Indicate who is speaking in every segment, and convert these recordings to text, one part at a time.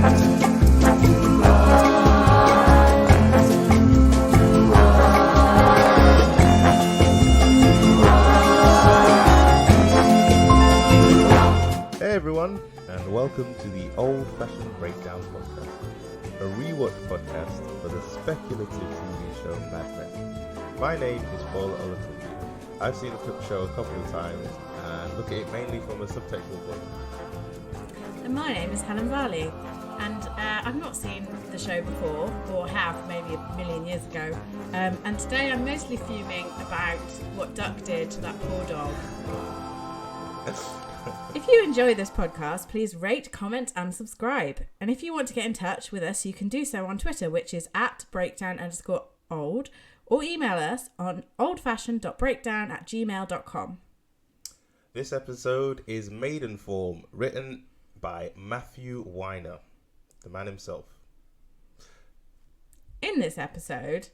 Speaker 1: Everyone, and welcome to the Old-Fashioned Breakdown Podcast, a rewatch podcast for the speculative TV show Mad Men. My name is Fola. I've seen the show a couple of times and look at it mainly from a subtextual point.
Speaker 2: And my name is Helen and I've not seen the show before, or have maybe a million years ago. And today I'm mostly fuming about what Duck did to that poor dog. If you enjoy this podcast, please rate, comment and subscribe. And if you want to get in touch with us, you can do so on Twitter, which is @breakdown_old, or email us on oldfashioned.breakdown@gmail.com.
Speaker 1: This episode is Maidenform, written by Matthew Weiner, the man himself.
Speaker 2: In this episode,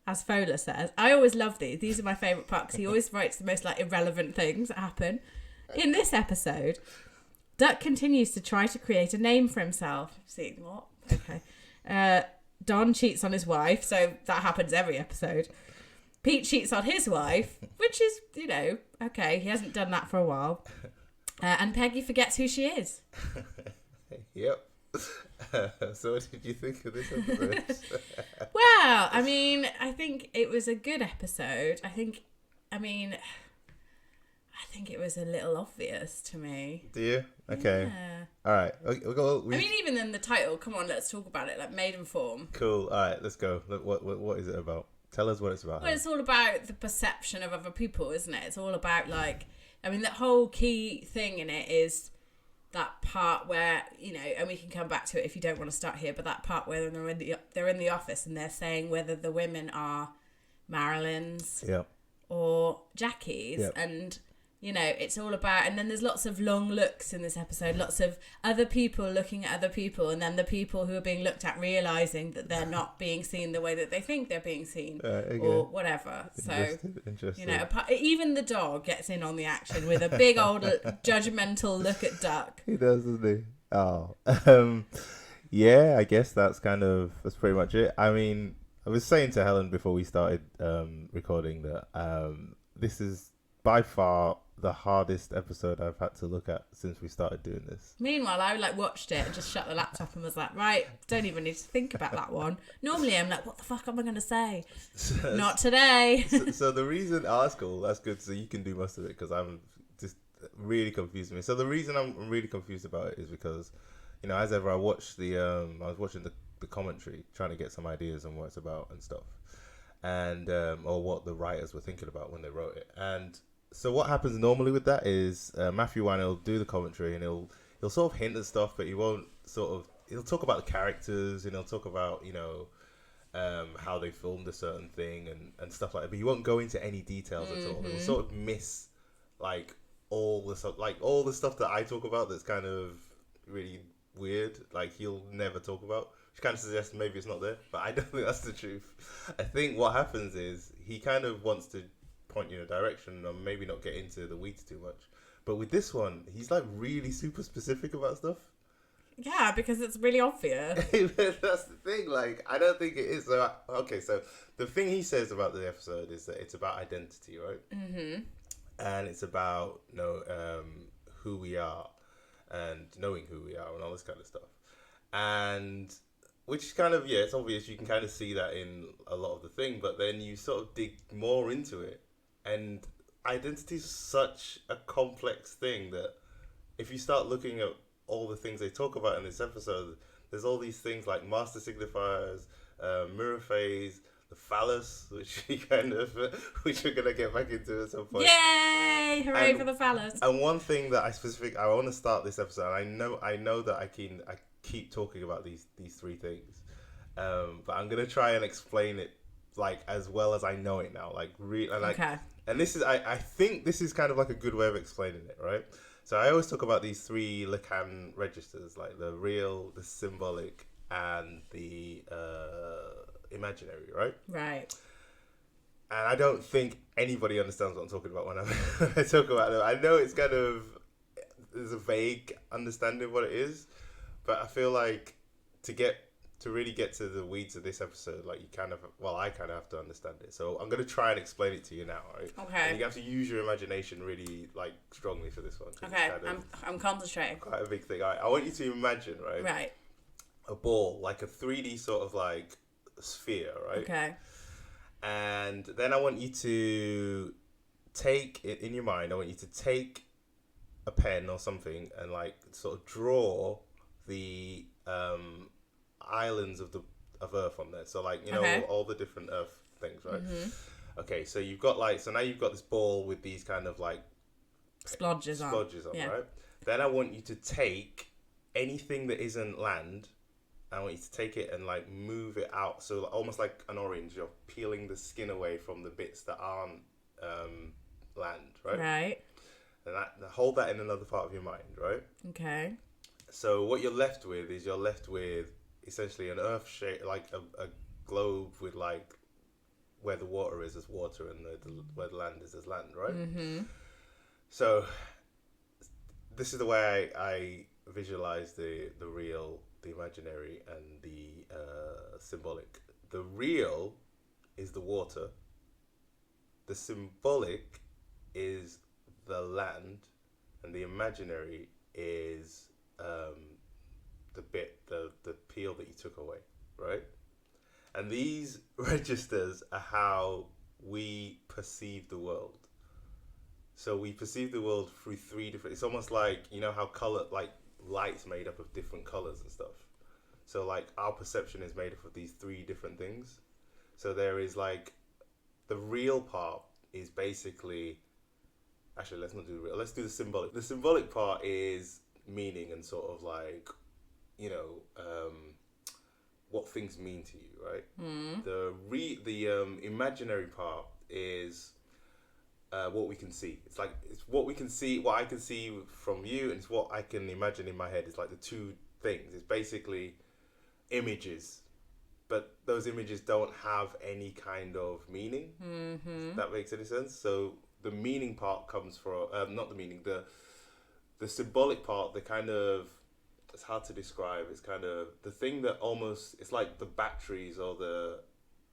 Speaker 2: as Fola says, I always love these. These are my favourite parts. He always writes the most irrelevant things that happen. In this episode, Duck continues to try to create a name for himself. See what? Okay. Don cheats on his wife, so that happens every episode. Pete cheats on his wife, which is, okay, he hasn't done that for a while. And Peggy forgets who she is.
Speaker 1: Yep. So what did you think of this episode?
Speaker 2: Well, I think it was a good episode. I think it was a little obvious to me.
Speaker 1: Do you? Okay.
Speaker 2: Yeah.
Speaker 1: All right.
Speaker 2: Even in the title, come on, let's talk about it. Maidenform.
Speaker 1: Cool. All right, let's go. What is it about? Tell us what it's about.
Speaker 2: Well, it's all about the perception of other people, isn't it? It's all about the whole key thing in it is that part where and we can come back to it if you don't want to start here. But that part where they're in the office and they're saying whether the women are Marilyn's, or Jackie's, and. It's all about, and then there's lots of long looks in this episode, lots of other people looking at other people, and then the people who are being looked at realising that they're not being seen the way that they think they're being seen, or whatever.
Speaker 1: Interesting.
Speaker 2: Even the dog gets in on the action with a big old judgmental look at Duck.
Speaker 1: He does, doesn't he? Oh. Yeah, I guess that's pretty much it. I was saying to Helen before we started recording that this is by far the hardest episode I've had to look at since we started doing this.
Speaker 2: Meanwhile, I watched it and just shut the laptop and was like, right, don't even need to think about that one. Normally I'm like, what the fuck am I going to say? Not today.
Speaker 1: So the reason, that's cool, that's good, so you can do most of it because I'm just really confused me. So the reason I'm really confused about it is because, as ever, I watched I was watching the commentary, trying to get some ideas on what it's about and stuff, and or what the writers were thinking about when they wrote it. And so what happens normally with that is Matthew Weiner will do the commentary and he'll sort of hint at stuff, but he won't he'll talk about the characters and he'll talk about, how they filmed a certain thing and stuff like that, but he won't go into any details at all. He'll sort of miss all the stuff that I talk about that's kind of really weird, he'll never talk about, which kind of suggests maybe it's not there, but I don't think that's the truth. I think what happens is he kind of wants to point you in a direction and maybe not get into the weeds too much. But with this one, he's really super specific about stuff.
Speaker 2: Yeah, because it's really obvious.
Speaker 1: That's the thing. I don't think it is. So the thing he says about the episode is that it's about identity, right? Mm-hmm. And it's about who we are and knowing who we are and all this kind of stuff. And which is it's obvious. You can kind of see that in a lot of the thing, but then you sort of dig more into it. And identity is such a complex thing that if you start looking at all the things they talk about in this episode, there's all these things like master signifiers, mirror phase, the phallus, which we're gonna get back into at some point.
Speaker 2: Yay! Hooray for the phallus!
Speaker 1: And one thing that I want to start this episode. I know that I keep talking about these three things, but I'm gonna try and explain it as well as I know it now. Okay. And this is I think this is kind of a good way of explaining it, right? So I always talk about these three lacan registers, the real, the symbolic, and the imaginary, right?
Speaker 2: Right.
Speaker 1: And I don't think anybody understands what I'm talking about when I talk about them. I know it's there's a vague understanding of what it is, but I feel like to really get to the weeds of this episode, like I kind of have to understand it. So I'm gonna try and explain it to you now, right?
Speaker 2: Okay.
Speaker 1: And you have to use your imagination really like strongly for this one.
Speaker 2: Okay. I'm concentrating.
Speaker 1: Quite a big thing. I want you to imagine, right?
Speaker 2: Right.
Speaker 1: A ball, like a 3D sort of like sphere, right?
Speaker 2: Okay.
Speaker 1: And then I want you to take it in your mind. I want you to take a pen or something and like sort of draw the islands of Earth on there. So like, you know,
Speaker 2: Okay.
Speaker 1: all the different Earth things, right?
Speaker 2: Mm-hmm.
Speaker 1: Okay, so you've got like, so now you've got this ball with these kind of like
Speaker 2: splodges on,
Speaker 1: yeah. Right? Then I want you to take anything that isn't land. I want you to take it and like move it out. So almost like an orange, you're peeling the skin away from the bits that aren't land, right?
Speaker 2: Right.
Speaker 1: And hold that in another part of your mind, right?
Speaker 2: Okay.
Speaker 1: So what you're left with is essentially an Earth shape, like a globe with like where the water is as water and where the land is as land, right?
Speaker 2: Mm-hmm.
Speaker 1: So this is the way I visualize the real, the imaginary, and the symbolic. The real is the water. The symbolic is the land, and the imaginary is the peel that you took away, right? And these registers are how we perceive the world. So we perceive the world through three different. It's almost like, you know how color, like light's made up of different colors and stuff. So like our perception is made up of these three different things. So there is like the real part is basically. Actually, let's not do the real. Let's do the symbolic. The symbolic part is meaning and sort of like, you know, what things mean to you, right?
Speaker 2: Mm.
Speaker 1: The imaginary part is what we can see. It's what we can see, what I can see from you, and it's what I can imagine in my head. It's like the two things. It's basically images, but those images don't have any kind of meaning.
Speaker 2: Mm-hmm.
Speaker 1: If that makes any sense. So the meaning part comes from not the meaning, the symbolic part, the kind of, it's hard to describe. It's kind of the thing that almost, it's like the batteries or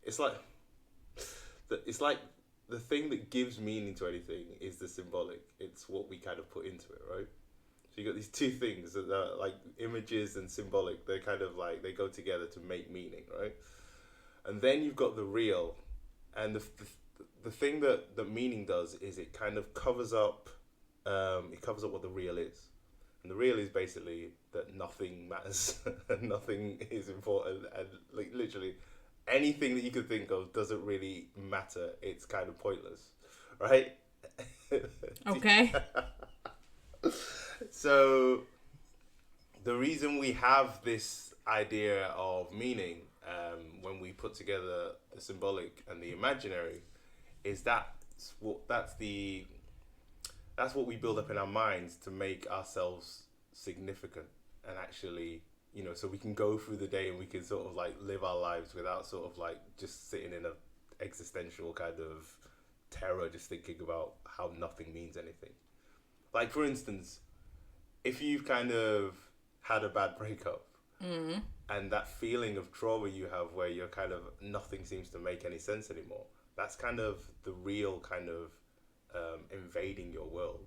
Speaker 1: it's like the thing that gives meaning to anything is the symbolic. It's what we kind of put into it, right? So you got these two things that are like images and symbolic. They're kind of like, they go together to make meaning, right? And then you've got the real, and the thing that the meaning does is it kind of covers up what the real is. And the real is basically that nothing matters, nothing is important, and like literally anything that you could think of doesn't really matter. It's kind of pointless, right?
Speaker 2: Okay.
Speaker 1: So the reason we have this idea of meaning when we put together the symbolic and the imaginary is that's what we build up in our minds to make ourselves significant, and actually, you know, so we can go through the day and we can sort of like live our lives without sort of like just sitting in a existential kind of terror, just thinking about how nothing means anything. Like, for instance, if you've kind of had a bad breakup and that feeling of trauma you have where you're kind of, nothing seems to make any sense anymore, that's kind of the real kind of invading your world.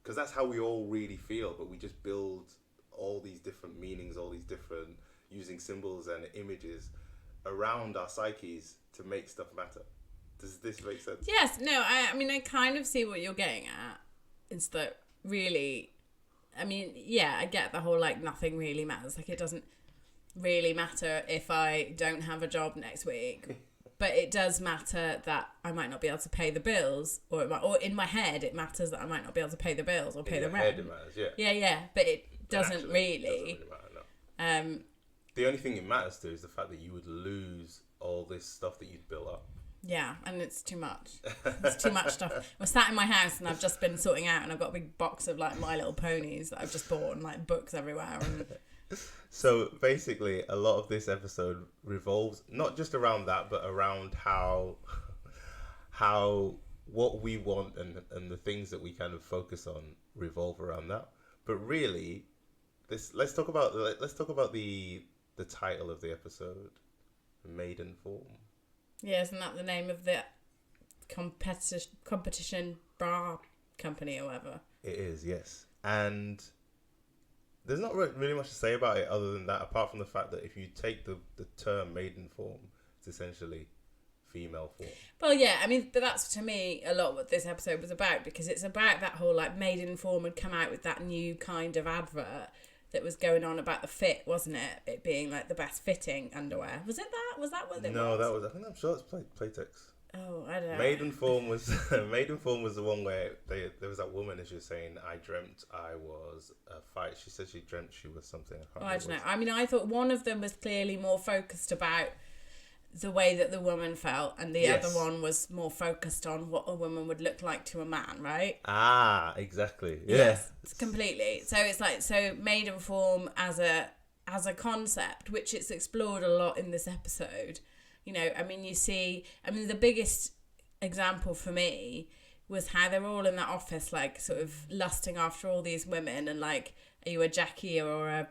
Speaker 1: Because that's how we all really feel, but we just build all these different meanings, all these different, using symbols and images around our psyches to make stuff matter. Does this make sense?
Speaker 2: Yes. No, I mean, I kind of see what you're getting at. It's that really, I mean, yeah, I get the whole like nothing really matters. Like it doesn't really matter if I don't have a job next week. But it does matter that I might not be able to pay the bills, or in my head it matters that I might not be able to pay the bills or pay the rent.
Speaker 1: In your head it matters, yeah.
Speaker 2: Yeah, but it doesn't really.
Speaker 1: It doesn't really matter, no. The only thing it matters to is the fact that you would lose all this stuff that you'd built up.
Speaker 2: Yeah, and it's too much. It's too much stuff. We're sat in my house and I've just been sorting out, and I've got a big box of like My Little Ponies that I've just bought, and like books everywhere. And
Speaker 1: so basically, a lot of this episode revolves not just around that, but around how what we want and the things that we kind of focus on revolve around that. But really, let's talk about the the title of the episode, Maidenform.
Speaker 2: Yeah, isn't that the name of the competition bra company or whatever?
Speaker 1: It is, yes. And there's not really much to say about it other than that, apart from the fact that if you take the term Maidenform, it's essentially female form.
Speaker 2: Well, yeah, I mean, but that's to me a lot what this episode was about, because it's about that whole like Maidenform had come out with that new kind of advert that was going on about the fit, wasn't it? It being like the best fitting underwear. Was it that? Was that what it was?
Speaker 1: No, that was. I think I'm sure it's Playtex.
Speaker 2: Oh, I don't know.
Speaker 1: Maidenform was Maidenform was the one where there was that woman, and she was saying, "I dreamt I was a fight." She said she dreamt she was something.
Speaker 2: I don't know. I mean, I thought one of them was clearly more focused about the way that the woman felt, and the other one was more focused on what a woman would look like to a man, right?
Speaker 1: Ah, exactly. Yeah.
Speaker 2: Yes, completely. So it's like, Maidenform as a concept, which it's explored a lot in this episode. You know, I mean, the biggest example for me was how they're all in that office, like, sort of lusting after all these women, and like, are you a Jackie or a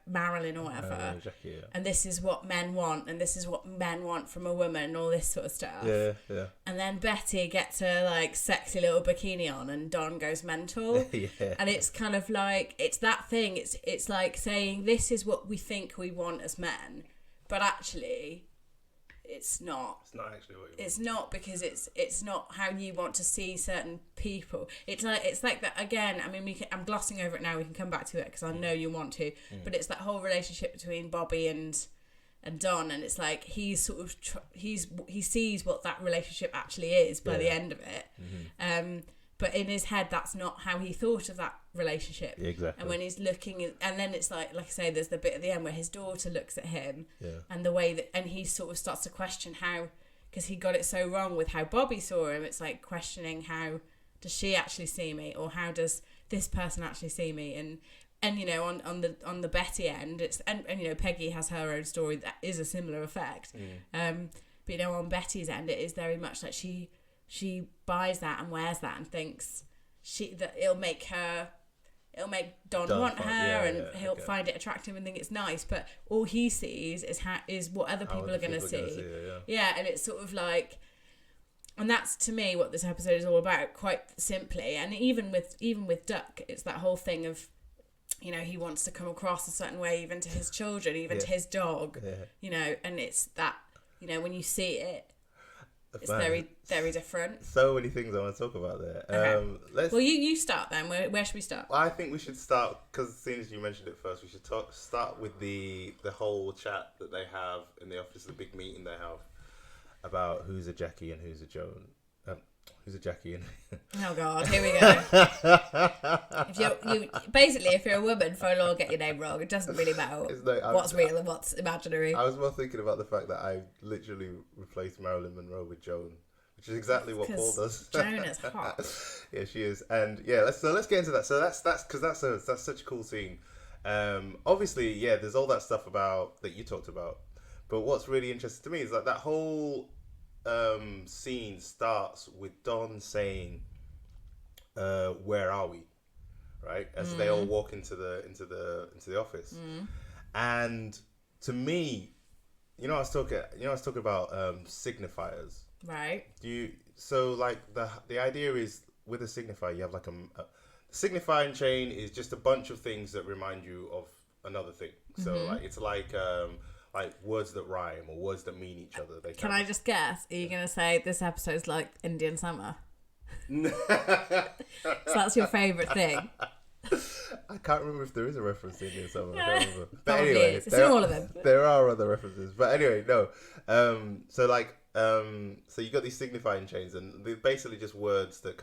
Speaker 2: Marilyn or whatever?
Speaker 1: Jackie, yeah.
Speaker 2: And this is what men want, and this is what men want from a woman, and all this sort of stuff.
Speaker 1: Yeah, yeah.
Speaker 2: And then Betty gets her like sexy little bikini on, and Don goes mental.
Speaker 1: Yeah.
Speaker 2: And it's kind of like, it's that thing. It's like saying this is what we think we want as men, but actually, it's not.
Speaker 1: It's not actually what you want.
Speaker 2: It's not, because it's not how you want to see certain people. It's like that again. I mean, I'm glossing over it now. We can come back to it because I know you want to. But it's that whole relationship between Bobby and Don, and it's like he's sort of he sees what that relationship actually is by the end of it. Mm-hmm. But in his head, that's not how he thought of that relationship.
Speaker 1: Exactly.
Speaker 2: And when he's looking, and then it's like I say, there's the bit at the end where his daughter looks at him, and the way that, and he sort of starts to question how, because he got it so wrong with how Bobby saw him. It's like questioning, how does she actually see me, or how does this person actually see me? And you know, on the Betty end, it's and you know, Peggy has her own story that is a similar effect. But you know, on Betty's end, it is very much like she buys that and wears that and thinks that it'll make Don want her, and he'll find it attractive and think it's nice. But all he sees is what other people are going to see. Yeah, and it's sort of like, and that's to me what this episode is all about, quite simply. And even with Duck, it's that whole thing of, you know, he wants to come across a certain way, even to his children, even to his dog. You know, and it's that, you know, when you see it, it's very, very different. So
Speaker 1: many things I want to talk about there.
Speaker 2: Okay. Well, you start then. Where should we start?
Speaker 1: Well, I think we should start, because as soon as you mentioned it first, we should start with the whole chat that they have in the office, the big meeting they have about who's a Jackie and who's a Joan. Who's a Jackie and...
Speaker 2: Oh God, here we go. If you're a woman, Fola will get your name wrong. It doesn't really matter what's real and what's imaginary.
Speaker 1: I was more thinking about the fact that I literally replaced Marilyn Monroe with Joan, which is exactly what Paul does.
Speaker 2: Joan is hot.
Speaker 1: Yeah, she is, and yeah, let's get into that. So that's because that's such a cool scene. Obviously, yeah, there's all that stuff about that you talked about, but what's really interesting to me is that whole scene starts with Don saying, "Where are we?" Right, as they all walk into the office, and to me, I was talking about signifiers,
Speaker 2: right?
Speaker 1: So like the idea is with a signifier, you have like a signifying chain is just a bunch of things that remind you of another thing. So like it's like words that rhyme or words that mean each other.
Speaker 2: Can I just guess? Are you going to say this episode's like Indian Summer? So that's your favourite thing?
Speaker 1: I can't remember if there is a reference to Indian Summer. I can't remember. But
Speaker 2: probably
Speaker 1: anyway,
Speaker 2: it's in all of them.
Speaker 1: There are other references. But anyway, no. So you got these signifying chains, and they're basically just words that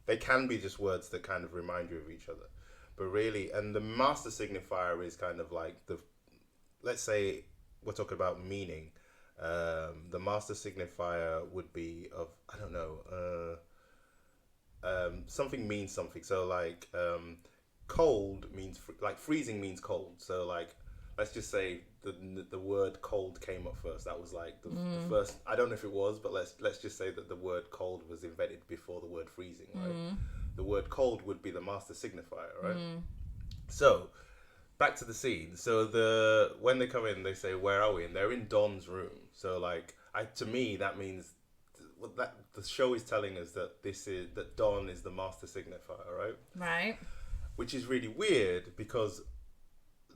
Speaker 1: they can be just words that kind of remind you of each other. But really, and the master signifier is kind of like let's say we're talking about meaning. The master signifier would be of, I don't know, something means something. So like cold means like freezing means cold. So like let's just say the word cold came up first. That was like the first. I don't know if it was, but let's just say that the word cold was invented before the word freezing. Right. The word cold would be the master signifier. Right. So back to the scene. So when they come in, they say, "Where are we?" And they're in Don's room. So like, to me, that means that the show is telling us that Don is the master signifier, right?
Speaker 2: Right.
Speaker 1: Which is really weird because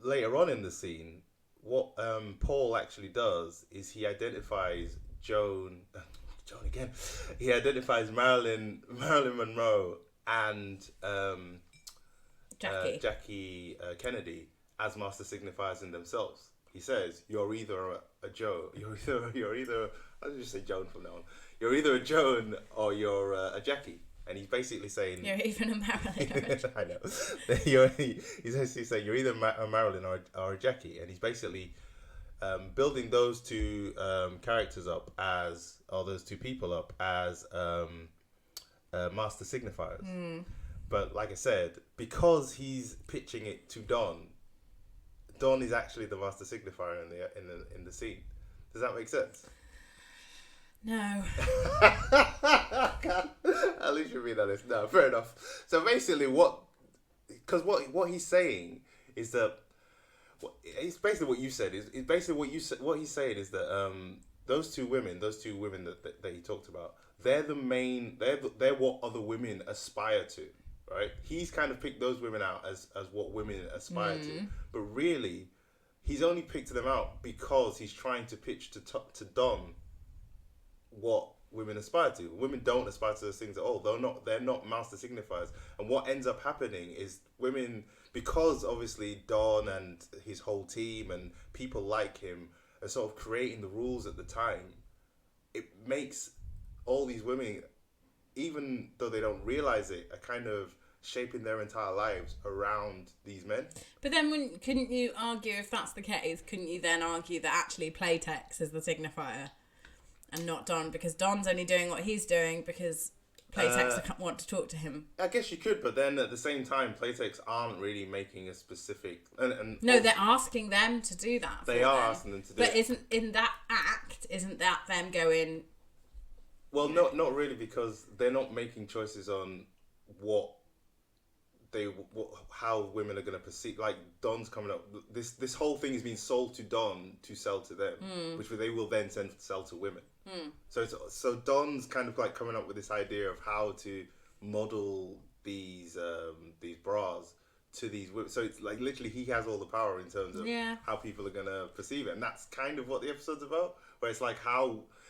Speaker 1: later on in the scene, what Paul actually does is he identifies Joan again. He identifies Marilyn Monroe and Jackie Kennedy as master signifiers in themselves. He says, "You're either a Joe. You're either. I'll just say Joan from now on. You're either a Joan or you're a Jackie." And he's basically saying,
Speaker 2: "You're even a Marilyn."
Speaker 1: I know. He's basically saying you're either a Marilyn or a Jackie, and he's basically building those two characters up or those two people up as master signifiers.
Speaker 2: Mm.
Speaker 1: But like I said, because he's pitching it to Don is actually the master signifier in the scene. Does that make sense?
Speaker 2: No.
Speaker 1: At least you're being honest. No, fair enough. So basically, what he's saying is that it's basically what you said. Is basically what he's saying is that those two women that he talked about, they're the main. They're what other women aspire to, right? He's kind of picked those women out as what women aspire to, but really, he's only picked them out because he's trying to pitch to Don what women aspire to. Women don't aspire to those things at all. They're not master signifiers. And what ends up happening is women, because obviously Don and his whole team and people like him are sort of creating the rules at the time, it makes all these women, even though they don't realize it, are kind of shaping their entire lives around these men.
Speaker 2: But then couldn't you argue, if that's the case, couldn't you then argue that actually Playtex is the signifier and not Don, because Don's only doing what he's doing because Playtex want to talk to him?
Speaker 1: I guess you could, but then at the same time, Playtex aren't really making a specific...
Speaker 2: No, they're asking them to do that.
Speaker 1: They are asking them to do it.
Speaker 2: But isn't that them going...
Speaker 1: Well, not really, because they're not making choices on how women are going to perceive. Like, Don's coming up. This whole thing is being sold to Don to sell to them, which they will then sell to women. So Don's kind of like coming up with this idea of how to model these bras to these women. So it's like literally he has all the power in terms of how people are going to perceive it, and that's kind of what the episode's about. Where it's like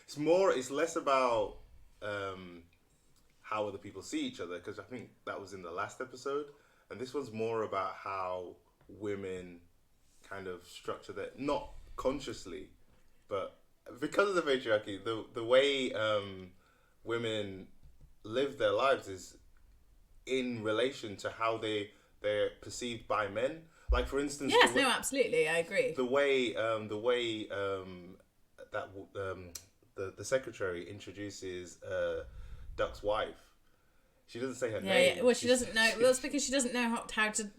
Speaker 1: it's less about how other people see each other, because I think that was in the last episode, and this one's more about how women kind of structure that, not consciously, but because of the patriarchy, the way women live their lives is in relation to how they're perceived by men. Like, for instance,
Speaker 2: yes, no, absolutely, I agree.
Speaker 1: The way that the secretary introduces Duck's wife. She doesn't say her name.
Speaker 2: Yeah. Well, she doesn't know. Well, it's because she doesn't know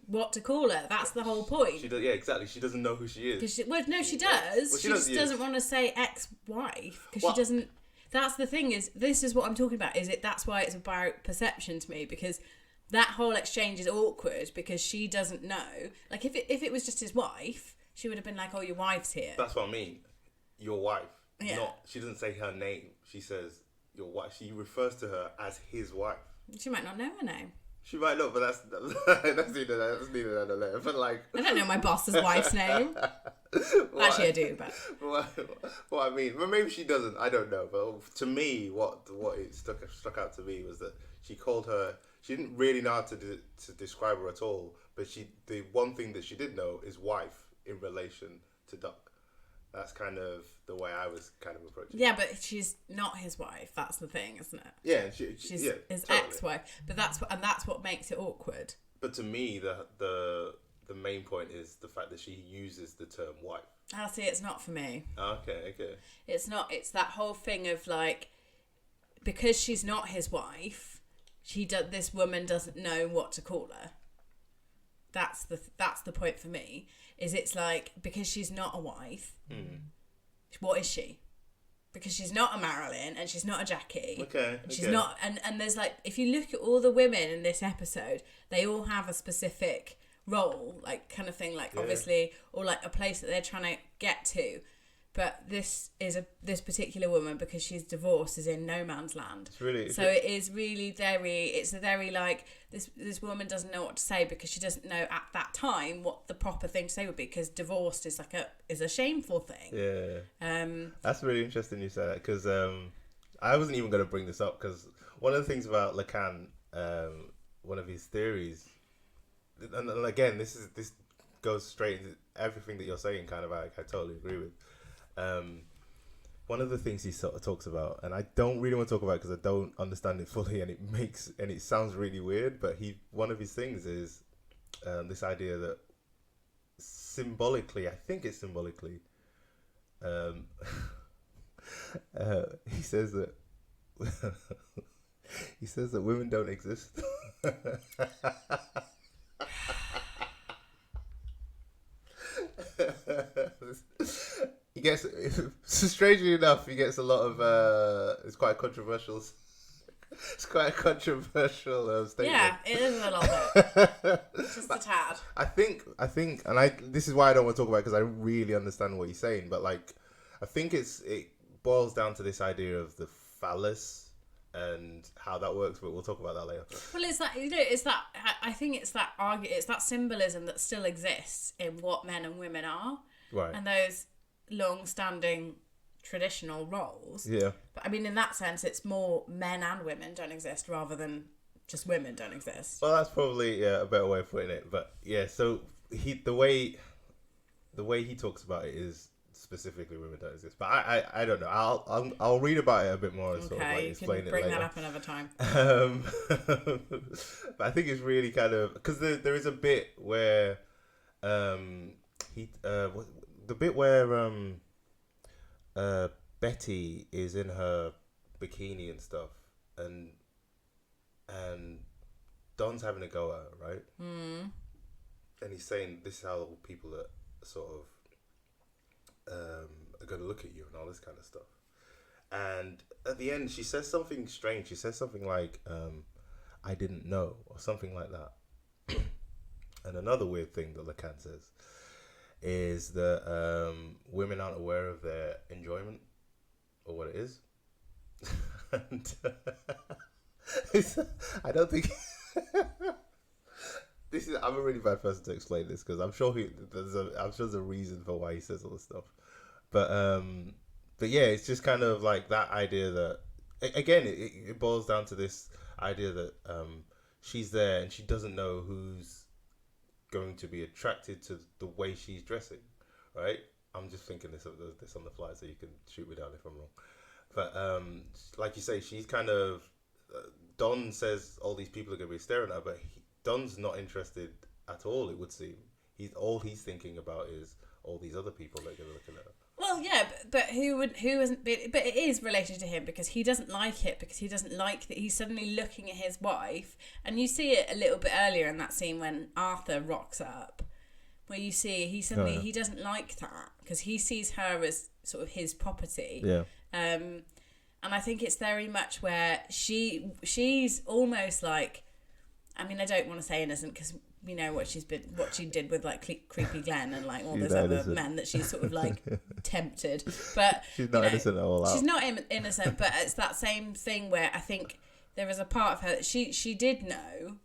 Speaker 2: what to call her. That's the whole point.
Speaker 1: Yeah, exactly. She doesn't know who she is.
Speaker 2: She does. Well, she just doesn't want to say ex-wife because she doesn't. That's the thing. This is what I'm talking about. That's why it's about perception to me, because that whole exchange is awkward because she doesn't know. Like, if it was just his wife, she would have been like, "Oh, your wife's here."
Speaker 1: That's what I mean. Your wife.
Speaker 2: Yeah.
Speaker 1: She doesn't say her name. She says your wife. She refers to her as his wife.
Speaker 2: She might not know her name.
Speaker 1: She might not, but that's neither that nor there. But like,
Speaker 2: I don't know my boss's wife's name. Actually, I do, but
Speaker 1: what I mean, but maybe she doesn't. I don't know. But to me, what it stuck out to me was that she called her. She didn't really know how to describe her at all. But the one thing that she did know is wife in relation to Duck. That's kind of the way I was kind of approaching it.
Speaker 2: Yeah, but she's not his wife. That's the thing, isn't it?
Speaker 1: Yeah,
Speaker 2: she's his
Speaker 1: totally.
Speaker 2: ex-wife. But that's what makes it awkward.
Speaker 1: But to me, the main point is the fact that she uses the term wife.
Speaker 2: I see. It's not for me.
Speaker 1: Okay.
Speaker 2: It's not. It's that whole thing of like, because she's not his wife, this woman doesn't know what to call her. That's the point for me. It's like, because she's not a wife, what is she? Because she's not a Marilyn and she's not a Jackie.
Speaker 1: Okay.
Speaker 2: She's not, and there's like, if you look at all the women in this episode, they all have a specific role, like kind of thing, like
Speaker 1: Yeah.
Speaker 2: obviously, or like a place that they're trying to get to. But this particular woman, because she's divorced, is in no man's land.
Speaker 1: It's really
Speaker 2: so it is really it's a very like this woman doesn't know what to say because she doesn't know at that time what the proper thing to say would be, because divorced is like a shameful thing.
Speaker 1: Yeah. That's really interesting you say that, because I wasn't even going to bring this up, because one of the things about Lacan, one of his theories, and again this goes straight into everything that you're saying, kind of, I totally agree with. One of the things he sort of talks about, and I don't really want to talk about it because I don't understand it fully, and it sounds really weird, but one of his things is this idea that symbolically, I think it's symbolically, he says that women don't exist. He gets, strangely enough, he gets a lot of, it's quite controversial. It's quite a controversial statement.
Speaker 2: Yeah, it is a little bit. Just a tad.
Speaker 1: I think, and this is why I don't want to talk about it, because I really understand what he's saying, but like, I think it boils down to this idea of the phallus and how that works, but we'll talk about that later.
Speaker 2: Well, I think it's that symbolism that still exists in what men and women are.
Speaker 1: Right.
Speaker 2: And those long-standing traditional roles.
Speaker 1: Yeah.
Speaker 2: But I mean, in that sense, it's more men and women don't exist rather than just women don't exist.
Speaker 1: Well, that's probably a better way of putting it. But yeah, so the way he talks about it is specifically women don't exist. But I don't know. I'll read about it a bit more and sort of like explain it later.
Speaker 2: You can bring that up another time.
Speaker 1: But I think it's really kind of, because there is a bit where the bit where Betty is in her bikini and stuff, and Don's having a go at her, right?
Speaker 2: Mm.
Speaker 1: And he's saying this is how people are sort of are going to look at you and all this kind of stuff. And at the end, she says something strange. She says something like, "I didn't know," or something like that. And another weird thing that Lacan says is that women aren't aware of their enjoyment or what it is. And I don't think I'm a really bad person to explain this, because I'm sure there's a reason for why he says all this stuff. But yeah, it's just kind of like that idea that, again, it boils down to this idea that she's there and she doesn't know who's going to be attracted to the way she's dressing, right? I'm just thinking this on the fly, so you can shoot me down if I'm wrong. But like you say, she's kind of, Don says all these people are going to be staring at her, but Don's not interested at all, it would seem. All he's thinking about is all these other people that are going to look at her.
Speaker 2: Well, yeah, but who isn't? But it is related to him, because he doesn't like it, because he doesn't like that he's suddenly looking at his wife, and you see it a little bit earlier in that scene when Arthur rocks up, where you see he doesn't like that, because he sees her as sort of his property.
Speaker 1: Yeah.
Speaker 2: And I think it's very much where she's almost like, I mean, I don't want to say innocent, because you know what she did with like creepy Glenn and like all those other innocent men that she's sort of like tempted, but
Speaker 1: she's not innocent at all.
Speaker 2: She's not innocent, but it's that same thing where I think there is a part of her that she did know,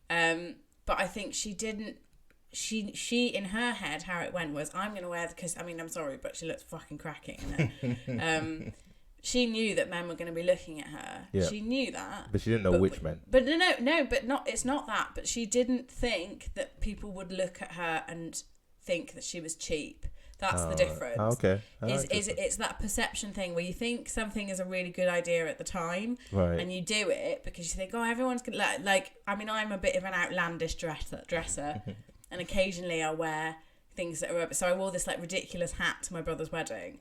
Speaker 2: but I think she didn't. She in her head, how it went was, I'm gonna wear, because I mean, I'm sorry, but she looks fucking cracking in it. She knew that men were going to be looking at her. Yeah. She knew that.
Speaker 1: But she didn't know which men.
Speaker 2: But no, but not. It's not that. But she didn't think that people would look at her and think that she was cheap. That's the difference.
Speaker 1: Okay.
Speaker 2: It's that perception thing where you think something is a really good idea at the time,
Speaker 1: right,
Speaker 2: and you do it because you think, oh, everyone's going to like. I mean, I'm a bit of an outlandish dresser, and occasionally I'll wear things that are. So I wore this like ridiculous hat to my brother's wedding.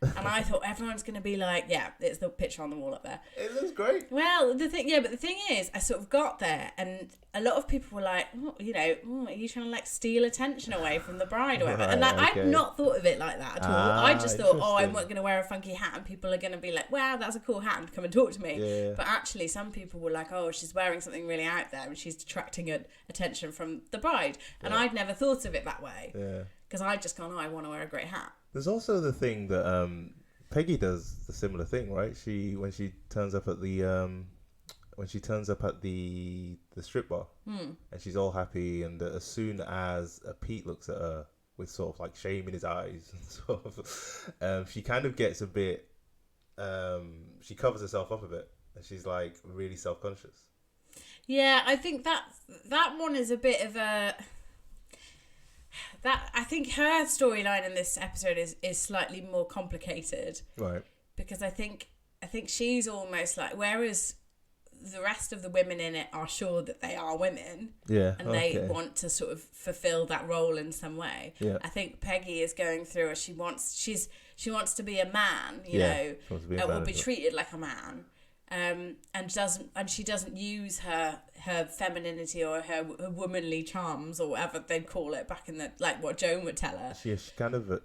Speaker 2: And I thought everyone's going to be like, yeah, it's the picture on the wall up there.
Speaker 1: It looks great.
Speaker 2: Well, but the thing is, I sort of got there, and a lot of people were like, oh, are you trying to like steal attention away from the bride or whatever?
Speaker 1: Right,
Speaker 2: And like,
Speaker 1: okay.
Speaker 2: I'd not thought of it like that at all. I just thought, I'm
Speaker 1: interesting.
Speaker 2: going to wear a funky hat, and people are going to be like, wow, that's a cool hat, and come and talk to me.
Speaker 1: Yeah.
Speaker 2: But actually, some people were like, oh, she's wearing something really out there, and she's detracting attention from the bride. And I'd never thought of it that way.
Speaker 1: Yeah.
Speaker 2: Because I'd just gone, I want to wear a great hat.
Speaker 1: There's also the thing that Peggy does the similar thing, right? When she turns up at the strip bar, and she's all happy, and as soon as Pete looks at her with sort of like shame in his eyes, sort of, she kind of gets a bit, she covers herself up a bit, and she's like really self-conscious.
Speaker 2: Yeah, I think that one is a bit of a. I think her storyline in this episode is slightly more complicated,
Speaker 1: Right.
Speaker 2: because I think she's almost like, whereas the rest of the women in it are sure that they are women,
Speaker 1: Yeah.
Speaker 2: and they want to sort of fulfill that role in some way.
Speaker 1: Yeah.
Speaker 2: I think Peggy is going through she wants to be a man,
Speaker 1: She wants to be a man
Speaker 2: will be
Speaker 1: as well.
Speaker 2: treated like a man. And she doesn't use her femininity or her womanly charms or whatever they'd call it back in the, like what Joan would tell her.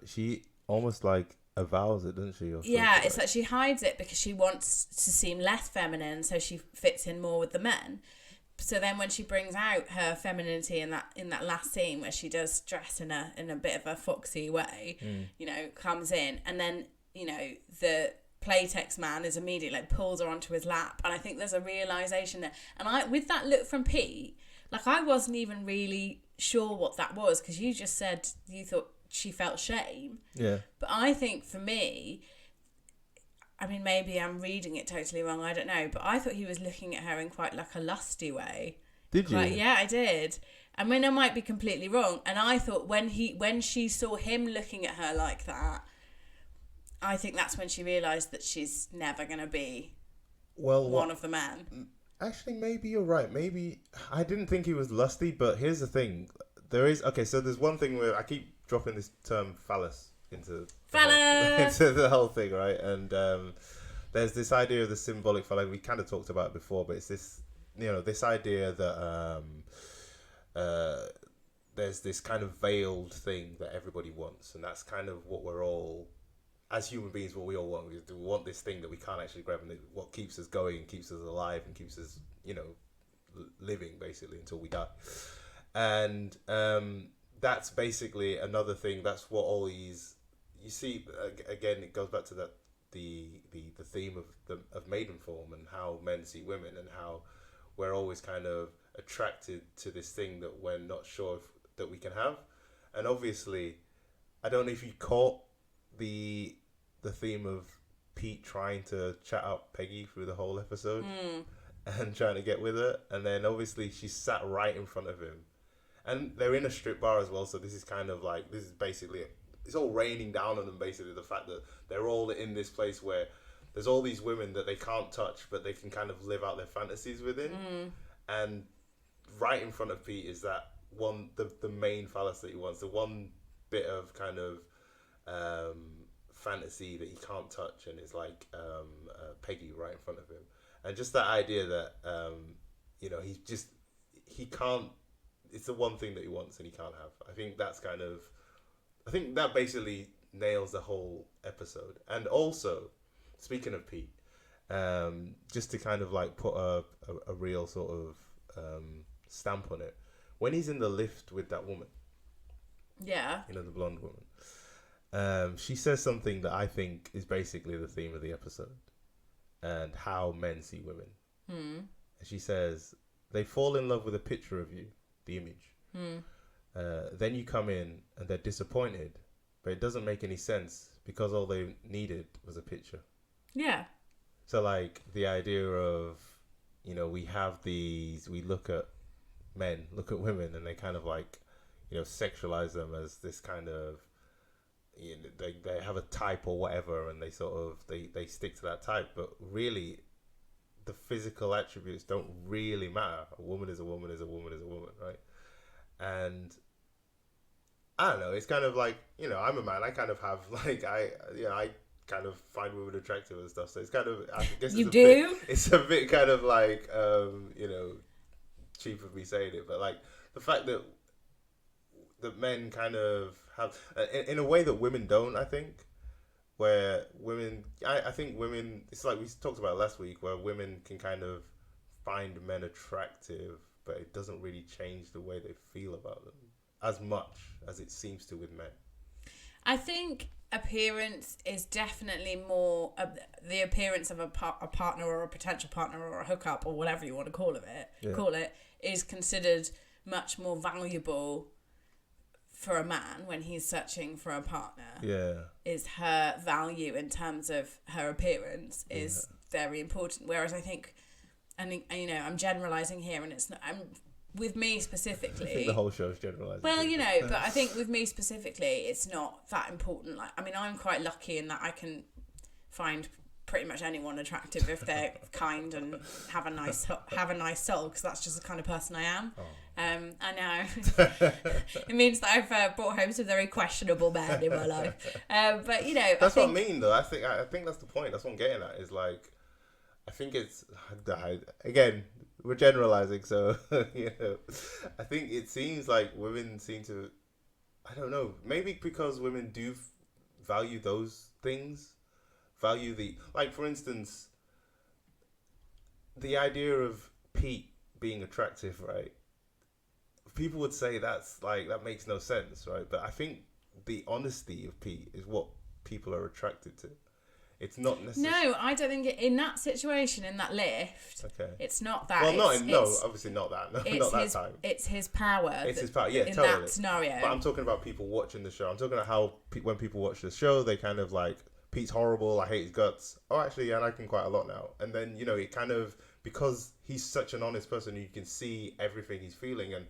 Speaker 1: She almost like avows it, doesn't she? Or
Speaker 2: Yeah, it's like she hides it because she wants to seem less feminine, so she fits in more with the men. So then when she brings out her femininity in that last scene where she does dress in a bit of a foxy way, comes in, and then the Playtex man is immediately like pulls her onto his lap, and I think there's a realization there. And with that look from Pete, like I wasn't even really sure what that was, because you just said you thought she felt shame.
Speaker 1: Yeah.
Speaker 2: But I think for me, I mean, maybe I'm reading it totally wrong, I don't know, but I thought he was looking at her in quite like a lusty way.
Speaker 1: Did you?
Speaker 2: Yeah, I did. I mean, I might be completely wrong, and I thought when she saw him looking at her like that, I think that's when she realised that she's never going to be one of the men.
Speaker 1: Actually, maybe you're right. Maybe I didn't think he was lusty, but here's the thing. So there's one thing where I keep dropping this term phallus into the whole thing, right? And there's this idea of the symbolic phallus. We kind of talked about it before, but it's this, this idea that there's this kind of veiled thing that everybody wants, and that's kind of what we're all, as human beings, what we all want. We want this thing that we can't actually grab, and what keeps us going, keeps us alive, and keeps us, living basically until we die. And that's basically another thing. That's what all these, you see, again, it goes back to that the theme of Maidenform, and how men see women, and how we're always kind of attracted to this thing that we're not sure that we can have. And obviously, I don't know if you caught the theme of Pete trying to chat up Peggy through the whole episode and trying to get with her, and then obviously she sat right in front of him, and they're in a strip bar as well, so this is basically it's all raining down on them, basically, the fact that they're all in this place where there's all these women that they can't touch, but they can kind of live out their fantasies within. And right in front of Pete is that one, the main phallus that he wants, the one bit of kind of fantasy that he can't touch, and it's like Peggy right in front of him. And just that idea that he can't, it's the one thing that he wants and he can't have. I think that basically nails the whole episode. And also, speaking of Pete, just to kind of like put a real sort of stamp on it, when he's in the lift with that woman,
Speaker 2: the
Speaker 1: blonde woman, she says something that I think is basically the theme of the episode, and how men see women. And she says, they fall in love with a picture of you, the image. Then you come in and they're disappointed, but it doesn't make any sense because all they needed was a picture.
Speaker 2: Yeah.
Speaker 1: So like the idea of, we have these, we look at women, and they kind of like, sexualize them as this kind of, they have a type or whatever, and they sort of, they stick to that type, but really the physical attributes don't really matter. A woman is a woman is a woman is a woman, right? And I don't know, it's kind of like, I'm a man, I kind of have like, I kind of find women attractive and stuff. So it's kind of, I guess
Speaker 2: you do.
Speaker 1: It's a bit kind of like cheap of me saying it, but like the fact that men kind of have in a way that women don't. I think where women, I think women. It's like we talked about last week, where women can kind of find men attractive, but it doesn't really change the way they feel about them as much as it seems to with men.
Speaker 2: I think appearance is definitely more the appearance of a partner or a potential partner or a hookup or whatever you want to call it is considered much more valuable for a man when he's searching for a partner. Is her value in terms of her appearance is very important, whereas I think, and I'm generalizing here, and it's not, with me specifically,
Speaker 1: I think the whole show is generalizing.
Speaker 2: Well, but I think with me specifically, it's not that important. Like, I mean, I'm quite lucky in that I can find pretty much anyone attractive if they're kind and have a nice soul, because that's just the kind of person I am. I know it means that I've brought home some very questionable men in my life, but
Speaker 1: that's what I mean, though. I think that's the point. That's what I'm getting at. Is like, I think it's, again, we're generalizing, so I think it seems like women seem to, I don't know, maybe because women do value those things, value the, like, for instance, the idea of Pete being attractive, right? People would say that's like, that makes no sense, right? But I think the honesty of Pete is what people are attracted to. It's not necessarily.
Speaker 2: No, I don't think in that situation, in that lift.
Speaker 1: Okay.
Speaker 2: It's not that.
Speaker 1: Well, obviously not that. Not that time.
Speaker 2: It's his power.
Speaker 1: It's his power. Yeah,
Speaker 2: in
Speaker 1: totally.
Speaker 2: that scenario.
Speaker 1: But I'm talking about people watching the show. I'm talking about how when people watch the show, they kind of like, Pete's horrible. I hate his guts. Oh, actually, I like him quite a lot now. And then it kind of, because he's such an honest person, you can see everything he's feeling, and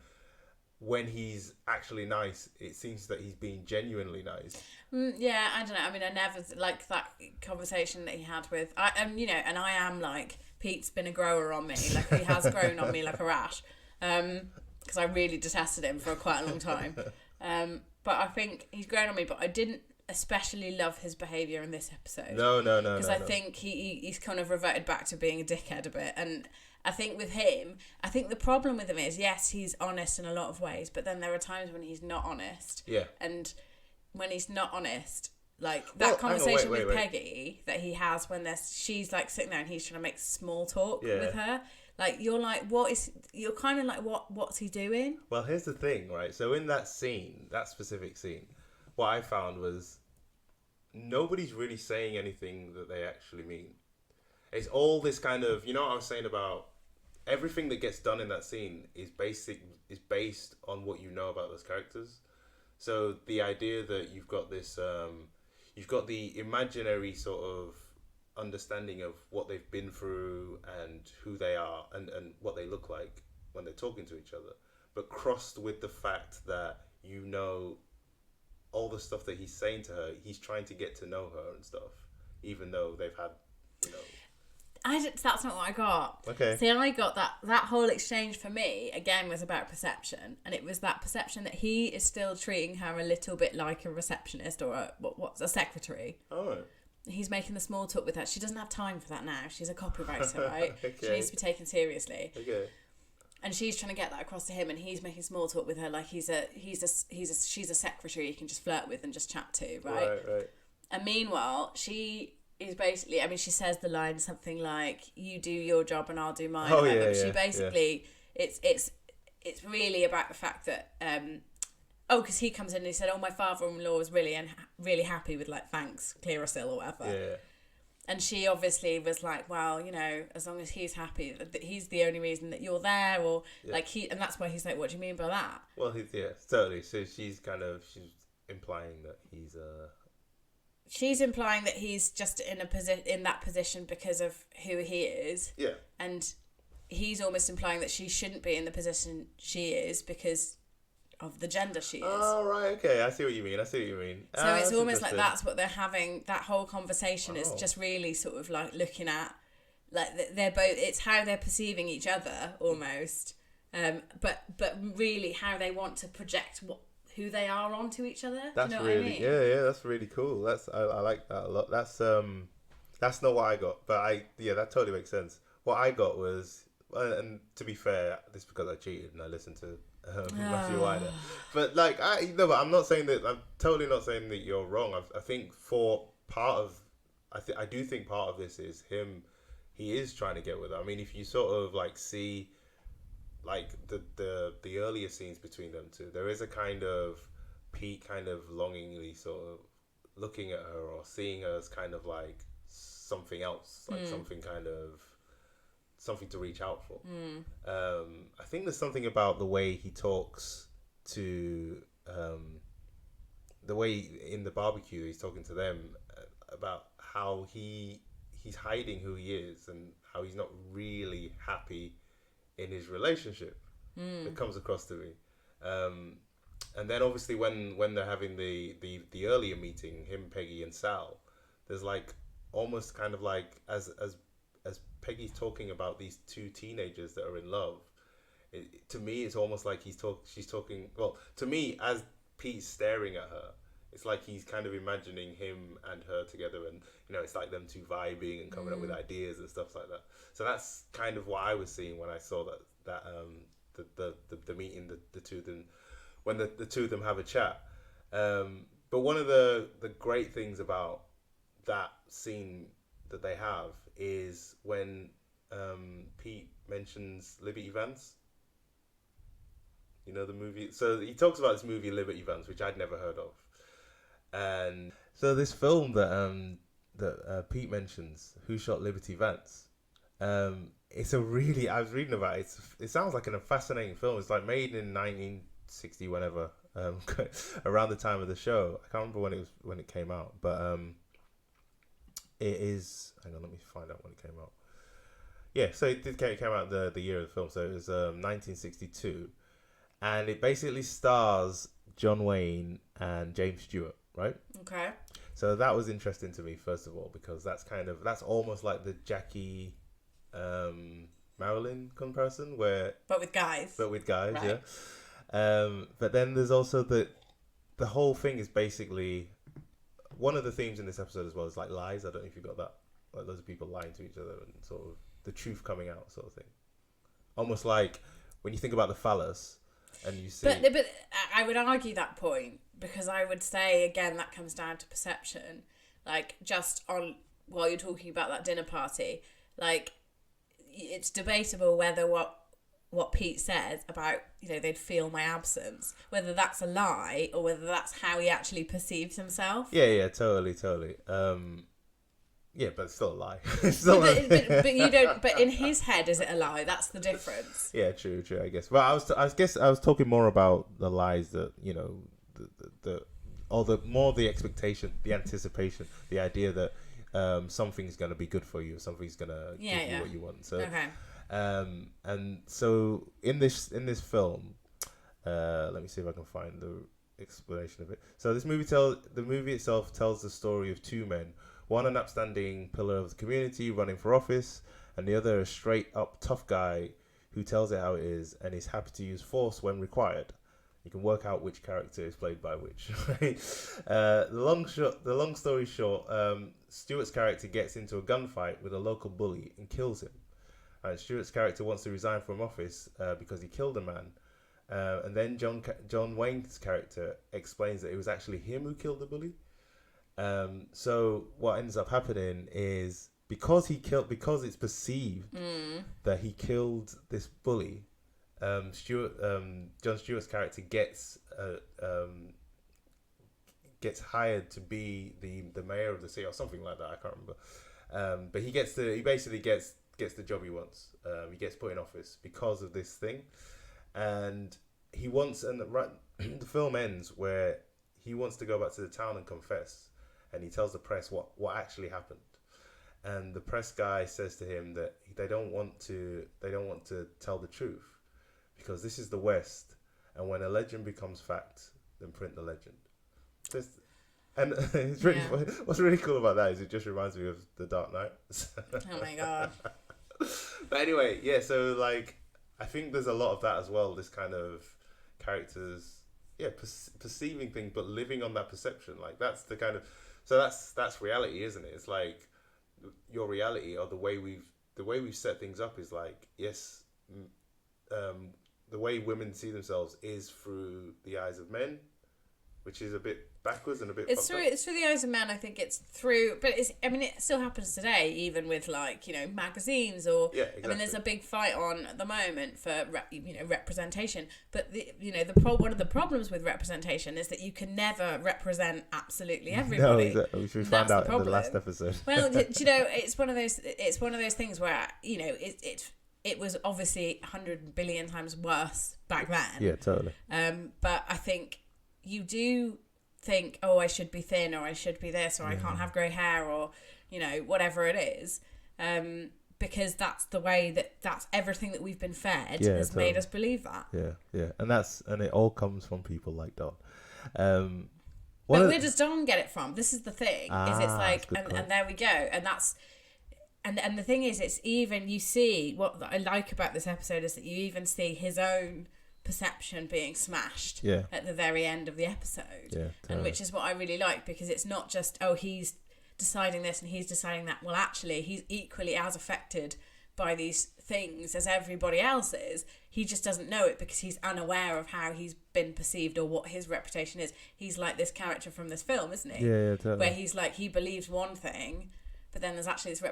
Speaker 1: when he's actually nice, it seems that he's being genuinely nice.
Speaker 2: Yeah, I don't know. I mean, I never like that conversation that he had with, and I am like, Pete's been a grower on me. Like, he has grown on me like a rash. Because I really detested him for quite a long time. But I think he's grown on me, but I didn't especially love his behaviour in this episode.
Speaker 1: No.
Speaker 2: Because I think he's kind of reverted back to being a dickhead a bit. And I think with him, I think the problem with him is, yes, he's honest in a lot of ways, but then there are times when he's not honest.
Speaker 1: Yeah.
Speaker 2: And when he's not honest, like that conversation with Peggy that he has when she's like sitting there and he's trying to make small talk with her. Like, you're like, you're kind of like, what's he doing?
Speaker 1: Well, here's the thing, right? So in that scene, that specific scene, what I found was nobody's really saying anything that they actually mean. It's all this kind of, what I was saying about everything that gets done in that scene is based on what you know about those characters. So the idea that you've got this, you've got the imaginary sort of understanding of what they've been through and who they are and what they look like when they're talking to each other, but crossed with the fact that all the stuff that he's saying to her, he's trying to get to know her and stuff, even though they've had,
Speaker 2: That's not what I got.
Speaker 1: Okay.
Speaker 2: See, I got that whole exchange for me, again, was about perception. And it was that perception that he is still treating her a little bit like a receptionist or a secretary.
Speaker 1: Oh.
Speaker 2: He's making the small talk with her. She doesn't have time for that now. She's a copywriter, right?
Speaker 1: Okay.
Speaker 2: She needs to be taken seriously.
Speaker 1: Okay.
Speaker 2: And she's trying to get that across to him, and he's making small talk with her like she's a secretary you can just flirt with and just chat to, right?
Speaker 1: Right.
Speaker 2: And meanwhile, she is basically, I mean, she says the line something like, "You do your job and I'll do mine."
Speaker 1: Oh,
Speaker 2: yeah.
Speaker 1: But
Speaker 2: she basically, it's really about the fact that because he comes in and he said, "Oh, my father-in-law was really happy with, like, thanks, Clearasil or whatever."
Speaker 1: Yeah.
Speaker 2: And she obviously was like, well, as long as he's happy, that he's the only reason that you're there, or and that's why he's like, what do you mean by that?
Speaker 1: Well, totally. So she's implying that he's
Speaker 2: She's implying that he's just in that position because of who he is.
Speaker 1: Yeah.
Speaker 2: And he's almost implying that she shouldn't be in the position she is because of the gender she is.
Speaker 1: Oh, right, okay. I see what you mean.
Speaker 2: So it's almost like that's what they're having. That whole conversation is just really sort of like looking at, like, they're both, it's how they're perceiving each other almost. But really how they want to project who they are onto each other.
Speaker 1: That's
Speaker 2: Do you know
Speaker 1: really,
Speaker 2: what I mean?
Speaker 1: yeah, that's really cool. I like that a lot. That's not what I got, but that totally makes sense. What I got was, and to be fair, this is because I cheated and I listened to Matthew Weiner. But like, but I'm not saying that. I'm totally not saying that you're wrong. I think for part of, I do think part of this is him. He is trying to get with her. I mean, if you sort of like see, like the earlier scenes between them two, there is a kind of Pete kind of longingly sort of looking at her or seeing her as kind of like something else, like something to reach out for. I think there's something about the way he talks to the way in the barbecue he's talking to them about how he's hiding who he is and how he's not really happy in his relationship. It comes across to me. And then obviously when they're having the earlier meeting, him, Peggy and Sal, there's like almost kind of like as Peggy's talking about these two teenagers that are in love, to me it's almost like she's talking, well, to me, as Pete's staring at her, it's like he's kind of imagining him and her together, and it's like them two vibing and coming up with ideas and stuff like that. So that's kind of what I was seeing when I saw that the meeting, the two of them, when the two of them have a chat. But one of the great things about that scene that they have is when Pete mentions Liberty Vance. You know the movie? So he talks about this movie Liberty Vance, which I'd never heard of. And so this film that Pete mentions, Who Shot Liberty Vance, it's a really, I was reading about it, it sounds like a fascinating film. It's like made in 1960 whenever, around the time of the show. I can't remember when it came out, but it is, hang on, let me find out when it came out. Yeah, so it came out the year of the film, so it was 1962, and it basically stars John Wayne and James Stewart, right?
Speaker 2: Okay.
Speaker 1: So that was interesting to me, first of all, because that's almost like the Jackie Marilyn comparison,
Speaker 2: but with guys,
Speaker 1: right.
Speaker 2: Yeah.
Speaker 1: But then there's also the whole thing is basically, one of the themes in this episode as well is like lies. I don't know if you got that, like loads of people lying to each other and sort of the truth coming out, sort of thing. Almost like when you think about the phallus and you see,
Speaker 2: but I would argue that point, because I would say again that comes down to perception. Like, just on while you're talking about that dinner party, like, it's debatable whether what Pete says about, they'd feel my absence, whether that's a lie or whether that's how he actually perceives himself.
Speaker 1: Yeah, totally. Yeah, but it's still a lie.
Speaker 2: But you don't. But in his head, is it a lie? That's the difference.
Speaker 1: Yeah, true. I guess. Well, I guess I was talking more about the lies that the expectation, the anticipation, the idea that something's gonna be good for you, something's gonna give you what you want. So,
Speaker 2: okay.
Speaker 1: And so in this film, let me see if I can find the explanation of it. So the movie itself tells the story of two men. One an upstanding pillar of the community running for office, and the other a straight up tough guy who tells it how it is and is happy to use force when required. You can work out which character is played by which. Right? The long story short, Stuart's character gets into a gunfight with a local bully and kills him. And Stuart's character wants to resign from office because he killed a man. And then John Wayne's character explains that it was actually him who killed the bully. So what ends up happening is because it's perceived that he killed this bully, John Stewart's character gets hired to be the mayor of the city or something like that. I can't remember. But he basically gets the job he wants. He gets put in office because of this thing, and the film ends where he wants to go back to the town and confess. And he tells the press what actually happened, and the press guy says to him that they don't want to tell the truth because this is the West, and when a legend becomes fact, then print the legend. And it's really what's really cool about that is it just reminds me of The Dark Knight.
Speaker 2: Oh my god!
Speaker 1: But anyway, yeah. So like, I think there's a lot of that as well. This kind of characters perceiving things, but living on that perception. Like that's the kind of, so that's reality, isn't it? It's like your reality, or the way we've set things up is like, yes, the way women see themselves is through the eyes of men, which is a bit backwards and a bit.
Speaker 2: It's through the eyes of men. I think it's through, but it still happens today, even with like magazines or.
Speaker 1: Yeah, exactly.
Speaker 2: I mean, there's a big fight on at the moment for representation, but one of the problems with representation is that you can never represent absolutely everybody.
Speaker 1: No, exactly. Which we found out in the last episode.
Speaker 2: Well, it's one of those things where it was obviously 100 billion times worse back then.
Speaker 1: Yeah, totally.
Speaker 2: But I think you do think, oh, I should be thin, or I should be this, or I can't have grey hair, or whatever it is, because that's the way that's everything that we've been fed has made us believe that.
Speaker 1: Yeah, and it all comes from people like Don.
Speaker 2: But where does Don get it from? This is the thing. Is it's like, and there we go, and that's. And the thing is, it's even, you see, what I like about this episode is that you even see his own perception being smashed at the very end of the episode. Yeah, totally. And which is what I really like, because it's not just, oh, he's deciding this and he's deciding that. Well, actually, he's equally as affected by these things as everybody else is. He just doesn't know it because he's unaware of how he's been perceived or what his reputation is. He's like this character from this film, isn't he?
Speaker 1: Yeah, totally.
Speaker 2: Where he's like, he believes one thing, but then there's actually this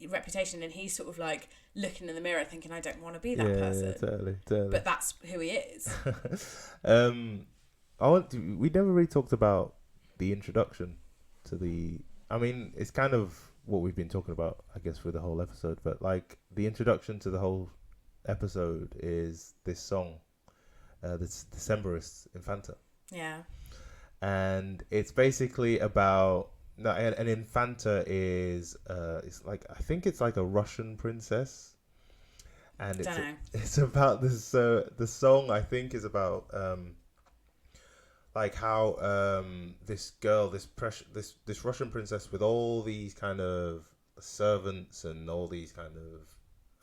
Speaker 2: reputation, and he's sort of like looking in the mirror thinking, I don't want to be that person. Yeah, totally. But that's who he is.
Speaker 1: We never really talked about the introduction to the, I mean, it's kind of what we've been talking about, I guess, for the whole episode, but like the introduction to the whole episode is this song, this Decemberists Infanta.
Speaker 2: Yeah.
Speaker 1: And it's basically about, no, an Infanta is it's like, I think it's like a Russian princess, and it's about this. The song, I think, is about like how this girl, this Russian princess with all these kind of servants and all these kind of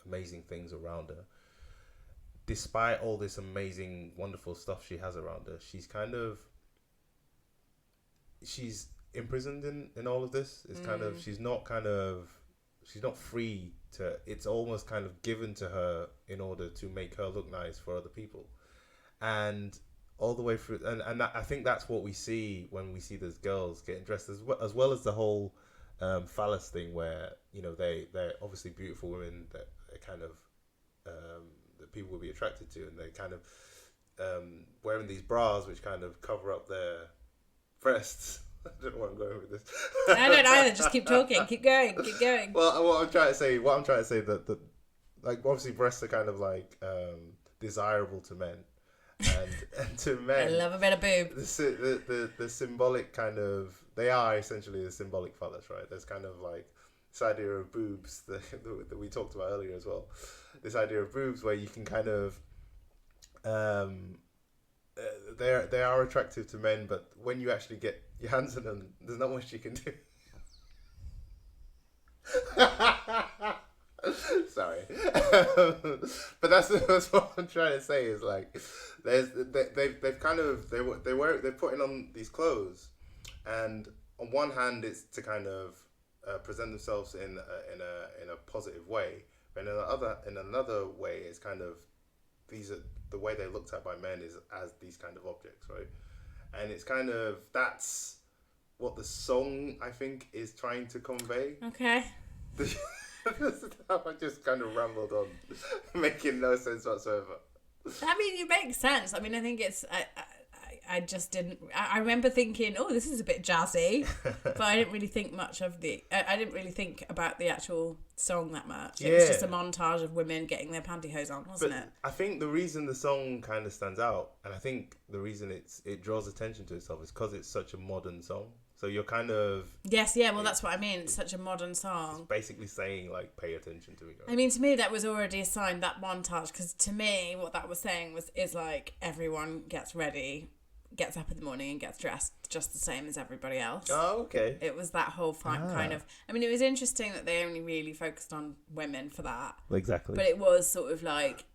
Speaker 1: amazing things around her, despite all this amazing, wonderful stuff she has around her, she's imprisoned in all of this. It's kind of, she's not free to, it's almost kind of given to her in order to make her look nice for other people, and all the way through, and I think that's what we see when we see those girls getting dressed, as well as the whole phallus thing, where they're obviously beautiful women that kind of that people will be attracted to, and they kind of wearing these bras which kind of cover up their breasts. I don't know where I'm going with this.
Speaker 2: I don't either. Just keep talking. Keep going.
Speaker 1: Well, what I'm trying to say that like, obviously breasts are kind of like desirable to men, and to men,
Speaker 2: I love a bit of boob.
Speaker 1: The symbolic kind of, they are essentially the symbolic phallus, right? There's kind of like this idea of boobs that we talked about earlier as well. This idea of boobs where you can kind of they are attractive to men, but when you actually get your hands on them, there's not much you can do. Sorry. But that's what I'm trying to say, is like, they've putting on these clothes, and on one hand it's to kind of present themselves in a positive way, but in another way it's kind of, these are the way they're looked at by men is as these kind of objects, right? And it's kind of, that's what the song, I think, is trying to convey.
Speaker 2: Okay.
Speaker 1: I just kind of rambled on, making no sense whatsoever.
Speaker 2: I mean, it makes sense. I mean, I think it's, I just didn't, I remember thinking, oh, this is a bit jazzy, but I didn't really think much of I didn't really think about the actual song that much. It was just a montage of women getting their pantyhose on, wasn't it?
Speaker 1: I think the reason the song kind of stands out, and I think the reason it draws attention to itself, is because it's such a modern song. So you're kind of...
Speaker 2: Yes, yeah, well, that's what I mean. It's such a modern song.
Speaker 1: It's basically saying, like, pay attention to it.
Speaker 2: I mean, to me, that was already a sign, that montage, because to me, what that was saying is like, everyone gets ready, gets up in the morning and gets dressed just the same as everybody else.
Speaker 1: Oh, okay.
Speaker 2: It was that whole kind of... I mean, it was interesting that they only really focused on women for that.
Speaker 1: Exactly.
Speaker 2: But it was sort of like,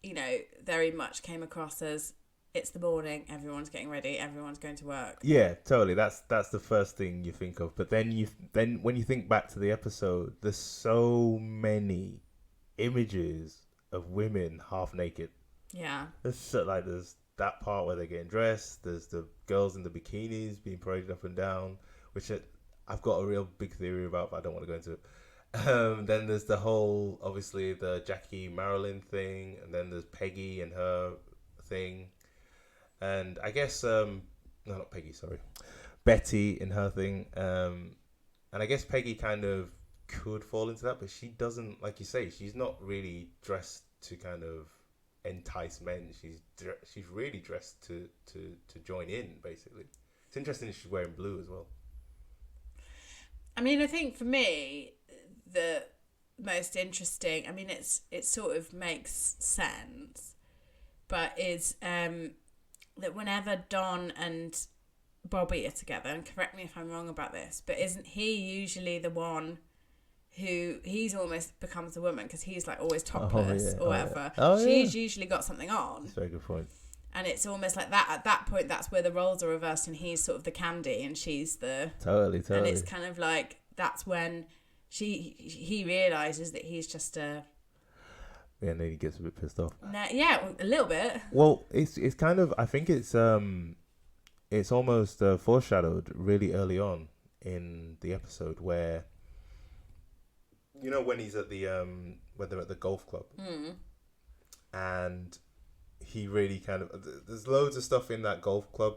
Speaker 2: very much came across as it's the morning, everyone's getting ready, everyone's going to work.
Speaker 1: Yeah, totally. That's the first thing you think of. But then when you think back to the episode, there's so many images of women half naked.
Speaker 2: Yeah.
Speaker 1: There's that part where they're getting dressed. There's the girls in the bikinis being paraded up and down, which I've got a real big theory about, but I don't want to go into it. Then there's the whole, obviously, the Jackie Marilyn thing, and then there's Peggy and her thing. And I guess, no, not Peggy, sorry. Betty in her thing. And I guess Peggy kind of could fall into that, but she doesn't, like you say, she's not really dressed to kind of entice men. She's really dressed to join in, basically. It's interesting that she's wearing blue as well.
Speaker 2: I mean, I think for me, the most interesting, I mean, it sort of makes sense, but is that whenever Don and Bobby are together, and correct me if I'm wrong about this, but isn't he usually the one who he's almost becomes a woman because he's like always topless or whatever. She's usually got something on.
Speaker 1: That's a very good point.
Speaker 2: And it's almost like that at that point, that's where the roles are reversed, and he's sort of the candy and she's the
Speaker 1: totally.
Speaker 2: And it's kind of like that's when he realizes that he's just a.
Speaker 1: Yeah, and then he gets a bit pissed off.
Speaker 2: Yeah, a little bit.
Speaker 1: Well, it's kind of, I think it's almost foreshadowed really early on in the episode where, you know, when he's at the when they're at the golf club, and he really kind of, there's loads of stuff in that golf club,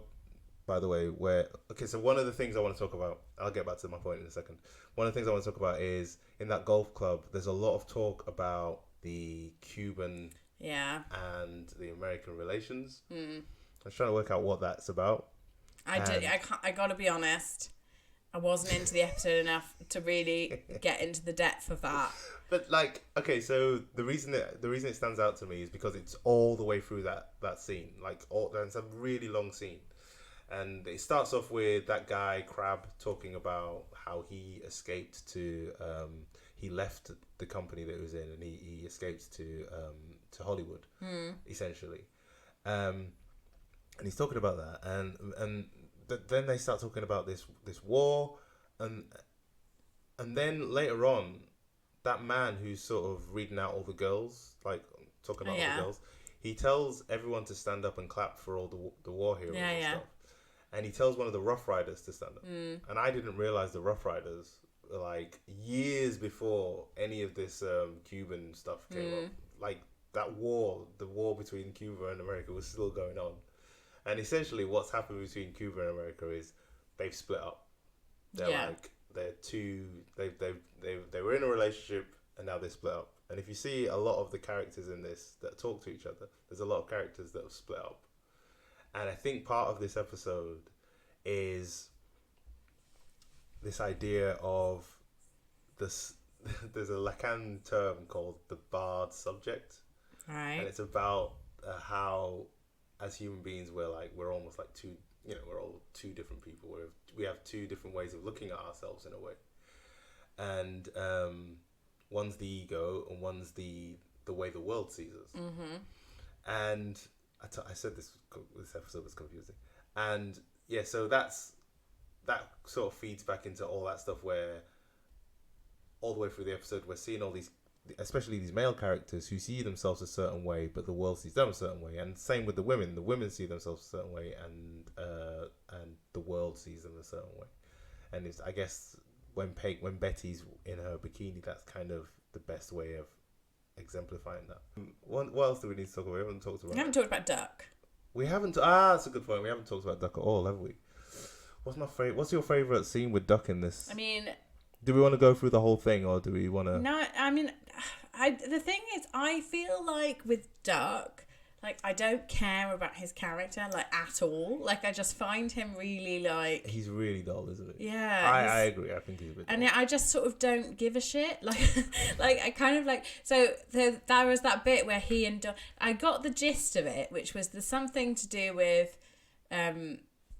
Speaker 1: by the way, where, okay, so one of the things I want to talk about, I'll get back to my point in a second. One of the things I want to talk about is in that golf club, there's a lot of talk about the Cuban and the American relations. I was trying to work out what that's about.
Speaker 2: I gotta be honest, I wasn't into the episode enough to really get into the depth of that.
Speaker 1: But like, okay, so the reason it stands out to me is because it's all the way through that scene. Like, it's a really long scene. And it starts off with that guy, Crab, talking about how he escaped to... he left the company that he was in and he escaped to Hollywood, essentially. And he's talking about that. And then they start talking about this war. And then later on, that man who's sort of reading out all the girls, like talking about all the girls, he tells everyone to stand up and clap for all the war heroes and stuff. And he tells one of the Rough Riders to stand up. And I didn't realize the Rough Riders, like years before any of this Cuban stuff came up, like that war, the war between Cuba and America was still going on. And essentially what's happened between Cuba and America is they've split up. They're like, they're two, they were in a relationship and now they split up. And if you see a lot of the characters in this that talk to each other, there's a lot of characters that have split up. And I think part of this episode is this idea of this. There's a Lacan term called the barred subject,
Speaker 2: right?
Speaker 1: And it's about how, as human beings, we're almost like two. You know, we're all two different people. We have two different ways of looking at ourselves in a way, and one's the ego and one's the way the world sees us. And I said this episode was confusing, and yeah, so that sort of feeds back into all that stuff where all the way through the episode we're seeing all these, especially these male characters who see themselves a certain way, but the world sees them a certain way, and same with the women see themselves a certain way, and the world sees them a certain way. And it's, I guess, when Betty's in her bikini, that's kind of the best way of exemplifying that. What else do we need to talk about? We haven't talked about
Speaker 2: Duck.
Speaker 1: We haven't. That's a good point. We haven't talked about Duck at all, have we? What's your favourite scene with Duck in this?
Speaker 2: I mean,
Speaker 1: do we want to go through the whole thing, or do we want to?
Speaker 2: No, I mean, the thing is, I feel like with Duck, like, I don't care about his character, like, at all. Like, I just find him really, like...
Speaker 1: He's really dull, isn't he?
Speaker 2: Yeah.
Speaker 1: I agree. I think he's a bit dull.
Speaker 2: And I just sort of don't give a shit. Like, I kind of, like... So, there was that bit where he and... I got the gist of it, which was there's something to do with...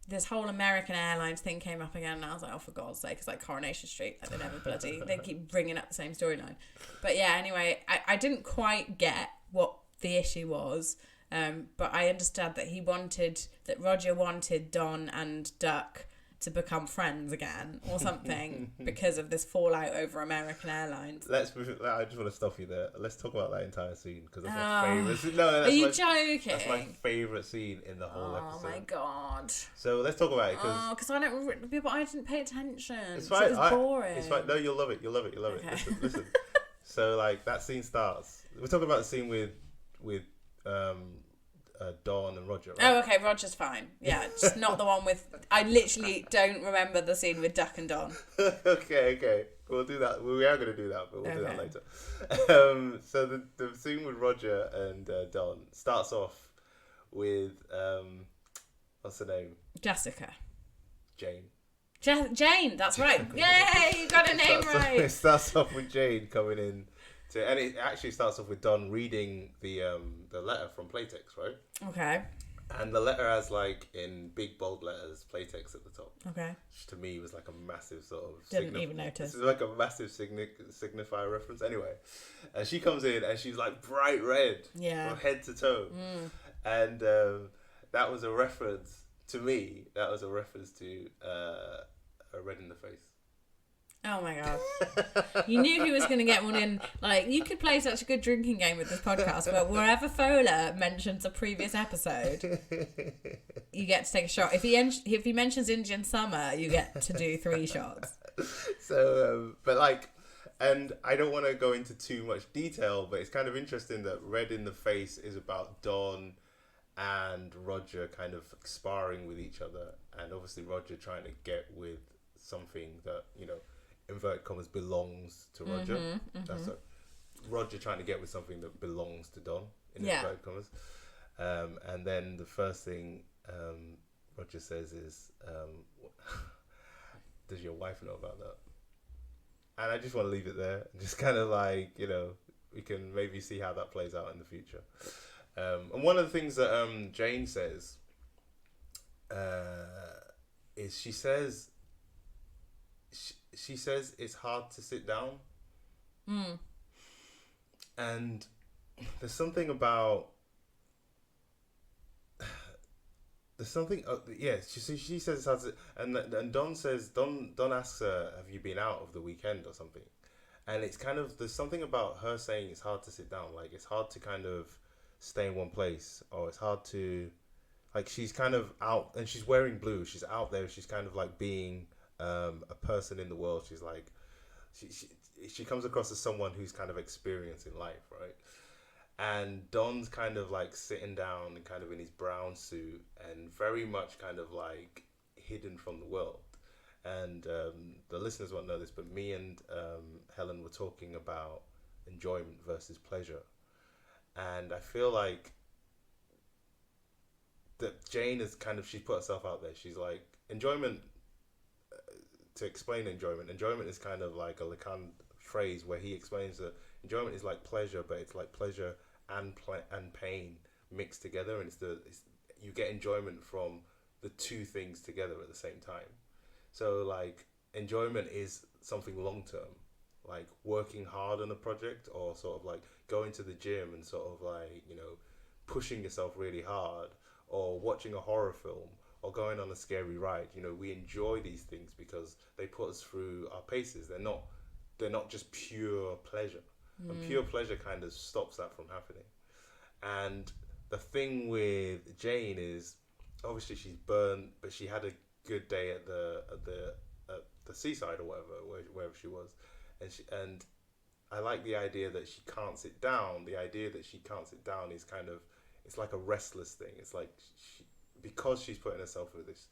Speaker 2: this whole American Airlines thing came up again, and I was like, oh, for God's sake, it's like Coronation Street. Like, they keep bringing up the same storyline. But yeah, anyway, I didn't quite get what the issue was. But I understand that Roger wanted Don and Duck to become friends again or something because of this fallout over American Airlines.
Speaker 1: I just want to stop you there. Let's talk about that entire scene because that's my favorite scene. No,
Speaker 2: Are you joking?
Speaker 1: That's my favorite scene in the whole episode.
Speaker 2: Oh my god.
Speaker 1: So let's talk about it
Speaker 2: because I didn't pay attention.
Speaker 1: It's fine.
Speaker 2: It was boring.
Speaker 1: It's fine. No, you'll love it.
Speaker 2: Okay.
Speaker 1: Listen. So like that scene starts. We're talking about the scene with Dawn and Roger, right?
Speaker 2: Oh, okay, Roger's fine. Yeah, just not the one with... I literally don't remember the scene with Duck and Don.
Speaker 1: Okay. We'll do that. We are going to do that, but we'll do that later. So the scene with Roger and Don starts off with... what's her name?
Speaker 2: Jessica.
Speaker 1: Jane.
Speaker 2: Jane, that's right. Yay, you got her name right.
Speaker 1: It starts off with Jane coming in. And it actually starts off with Don reading the letter from Playtex, right?
Speaker 2: Okay.
Speaker 1: And the letter has like in big bold letters Playtex at the top.
Speaker 2: Okay.
Speaker 1: Which to me was like a massive sort of...
Speaker 2: Didn't even notice.
Speaker 1: This is like a massive signifier reference. Anyway, and she comes in and she's like bright red.
Speaker 2: Yeah.
Speaker 1: From head to toe. And that was a reference, to me, that was a reference to a red in the face.
Speaker 2: Oh my god. You knew he was going to get one in. Like, you could play such a good drinking game with this podcast, but wherever Fola mentions a previous episode, you get to take a shot. If he mentions Indian Summer, you get to do 3 shots.
Speaker 1: So, but like, and I don't want to go into too much detail, but it's kind of interesting that red in the face is about Dawn and Roger kind of sparring with each other, and obviously Roger trying to get with something that, you know, inverted commas, belongs to Roger. That's Roger trying to get with something that belongs to Don, in inverted commas. And then the first thing Roger says is, does your wife know about that? And I just want to leave it there. Just kind of like, you know, we can maybe see how that plays out in the future. And one of the things that Jane says is she says it's hard to sit down. And there's something about... There's something... she says it's hard to... And Don says... Don asks her, have you been out of the weekend or something? And it's kind of... There's something about her saying it's hard to sit down. Like, it's hard to kind of stay in one place. Or it's hard to... Like, she's kind of out... And she's wearing blue. She's out there. She's kind of like being... a person in the world. She's like, she comes across as someone who's kind of experienced in life, right? And Don's kind of like sitting down and kind of in his brown suit and very much kind of like hidden from the world. And the listeners won't know this, but me and Helen were talking about enjoyment versus pleasure. And I feel like that Jane is kind of, she put herself out there. She's like, enjoyment... To explain enjoyment is kind of like a Lacan phrase where he explains that enjoyment is like pleasure, but it's like pleasure and pain mixed together, and you get enjoyment from the two things together at the same time. So like enjoyment is something long term, like working hard on a project, or sort of like going to the gym and sort of like, you know, pushing yourself really hard, or watching a horror film, or going on a scary ride. You know, we enjoy these things because they put us through our paces. They're not just pure pleasure. And pure pleasure kind of stops that from happening. And the thing with Jane is, obviously she's burned, but she had a good day at the seaside or wherever she was, and I like the idea that she can't sit down. The idea that she can't sit down is kind of, it's like a restless thing. It's like because she's putting herself through this,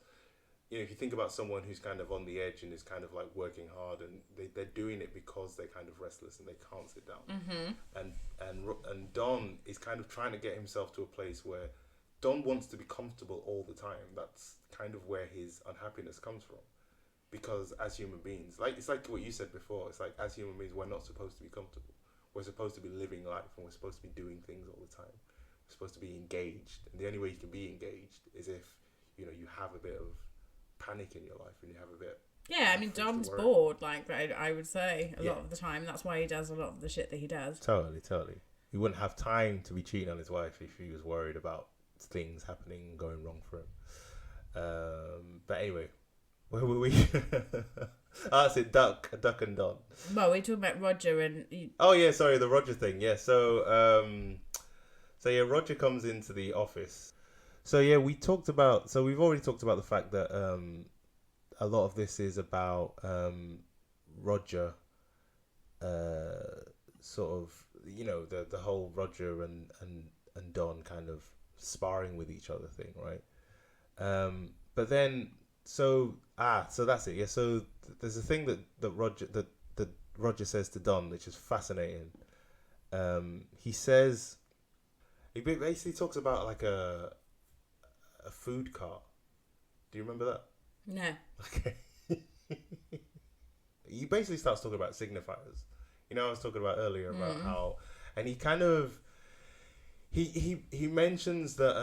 Speaker 1: you know, if you think about someone who's kind of on the edge and is kind of like working hard, and they're doing it because they're kind of restless and they can't sit down. And Don is kind of trying to get himself to a place where Don wants to be comfortable all the time. That's kind of where his unhappiness comes from, because as human beings, like, it's like what you said before, it's like as human beings we're not supposed to be comfortable. We're supposed to be living life, and we're supposed to be doing things all the time. Supposed to be engaged, and the only way you can be engaged is if, you know, you have a bit of panic in your life and you have a bit...
Speaker 2: Yeah, I mean, Don's bored, like, I would say, a lot of the time. That's why he does a lot of the shit that he does.
Speaker 1: Totally. he wouldn't have time to be cheating on his wife if he was worried about things happening going wrong for him. But anyway, where were we? That's it. Duck and Don.
Speaker 2: Well, we're talking about Roger and.
Speaker 1: Oh yeah, sorry, the Roger thing. Yeah, so Roger comes into the office. So yeah, we've already talked about the fact that a lot of this is about Roger, sort of, the whole Roger and Don kind of sparring with each other thing, right? But then so that's it. Yeah, so there's a thing that Roger says to Don, which is fascinating. He basically talks about like a food cart. Do you remember that?
Speaker 2: No.
Speaker 1: Okay. He basically starts talking about signifiers. I was talking about earlier about how, and he kind of he mentions that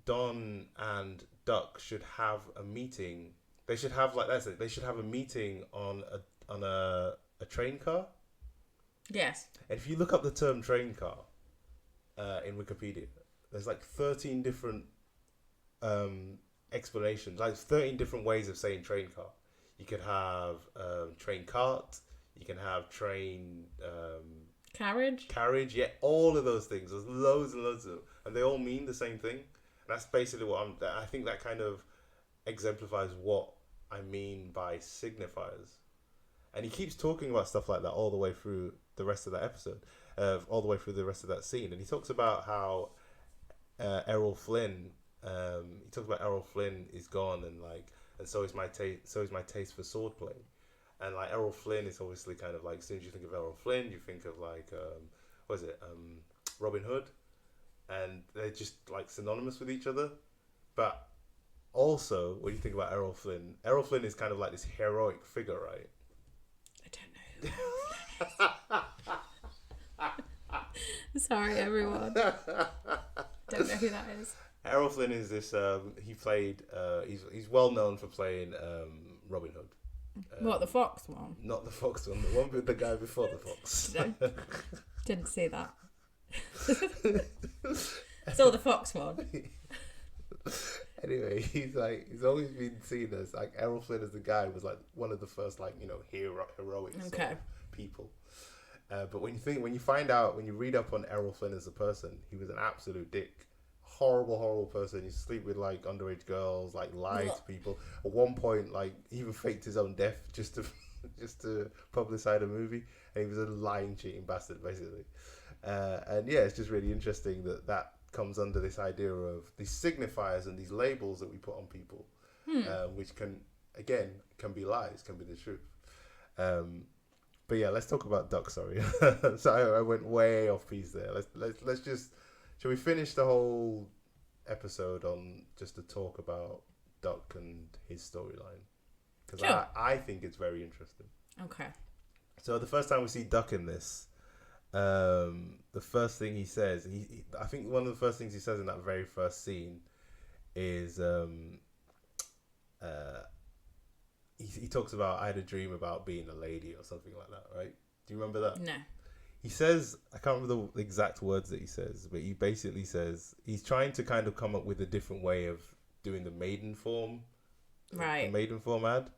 Speaker 1: Don and Duck should have a meeting. They should have They should have a meeting on a train car.
Speaker 2: Yes.
Speaker 1: And if you look up the term train car in Wikipedia, there's like 13 different explanations, like 13 different ways of saying train car. You could have train cart, you can have train carriage, yeah, all of those things. There's loads and loads of them, and they all mean the same thing. And that's basically I think that kind of exemplifies what I mean by signifiers. And he keeps talking about stuff like that all the way through the rest of that episode, all the way through the rest of that scene. And he talks about how Errol Flynn, he talks about Errol Flynn is gone, and so is my taste for swordplay. And like Errol Flynn is obviously kind of like, as soon as you think of Errol Flynn, you think of like Robin Hood, and they're just like synonymous with each other. But also, when you think about Errol Flynn is kind of like this heroic figure, right?
Speaker 2: I don't know. Sorry, everyone. Don't know who that is.
Speaker 1: Errol Flynn is this. He played. He's well known for playing Robin Hood.
Speaker 2: What, the fox one?
Speaker 1: Not the fox one. The one with the guy before the fox.
Speaker 2: Didn't see that. Saw the fox one.
Speaker 1: Anyway, he's always been seen as like Errol Flynn as the guy was like one of the first heroic sort of people. But when you read up on Errol Flynn as a person, he was an absolute dick. Horrible person. He sleep with like underage girls, like lied to people. At one point, like he even faked his own death just to publicize a movie. And he was a lying, cheating bastard, basically. And yeah, it's just really interesting that comes under this idea of these signifiers and these labels that we put on people, which can be lies, can be the truth. But yeah, let's talk about Duck. Sorry, so I went way off piece there. Let's just. Shall we finish the whole episode on just to talk about Duck and his storyline? Because
Speaker 2: sure.
Speaker 1: I think it's very interesting.
Speaker 2: Okay.
Speaker 1: So the first time we see Duck in this, the first thing he says, I think one of the first things he says in that very first scene is he talks about, I had a dream about being a lady or something like that, right? Do you remember that?
Speaker 2: No.
Speaker 1: He says, I can't remember the exact words that he says, but he basically says he's trying to kind of come up with a different way of doing the Maidenform,
Speaker 2: right?
Speaker 1: The Maidenform ad,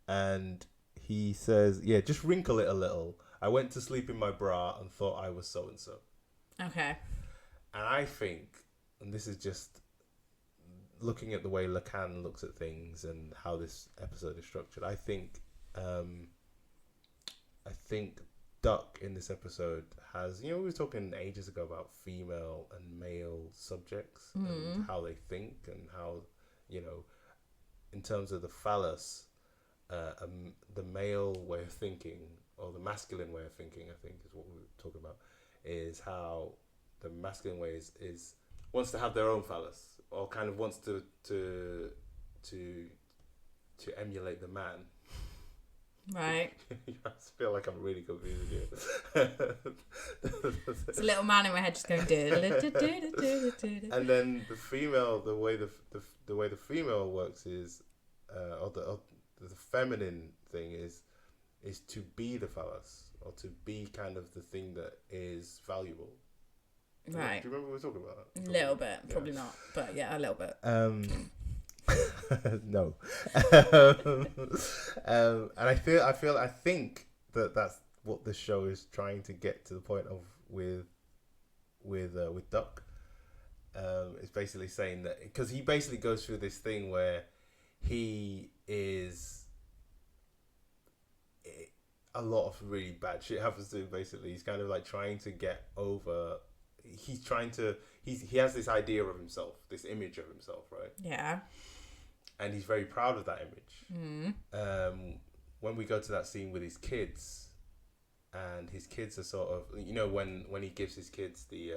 Speaker 1: and he says, "Yeah, just wrinkle it a little. I went to sleep in my bra and thought I was so and so."
Speaker 2: Okay.
Speaker 1: And I think, and this is just looking at the way Lacan looks at things and how this episode is structured. I think Duck in this episode has, we were talking ages ago about female and male subjects and how they think and how, in terms of the phallus, the male way of thinking or the masculine way of thinking, I think is what we were talking about, is how the masculine way is wants to have their own phallus or kind of wants to emulate the man.
Speaker 2: Right.
Speaker 1: I feel like I'm really confused here.
Speaker 2: It's a little man in my head just going.
Speaker 1: And then the female, the way the female works is, or the feminine thing is to be the phallus or to be kind of the thing that is valuable.
Speaker 2: Right.
Speaker 1: Do you remember what we were talking about?
Speaker 2: A little bit, probably not, but yeah, a little bit.
Speaker 1: No. And I think that's what the show is trying to get to the point of with Duck. It's basically saying that, because he basically goes through this thing where he is, a lot of really bad shit happens to him. Basically, he's kind of like trying to get over. He has this idea of himself, this image of himself, right?
Speaker 2: Yeah.
Speaker 1: And he's very proud of that image. When we go to that scene with his kids, and his kids are sort of, when he gives his kids the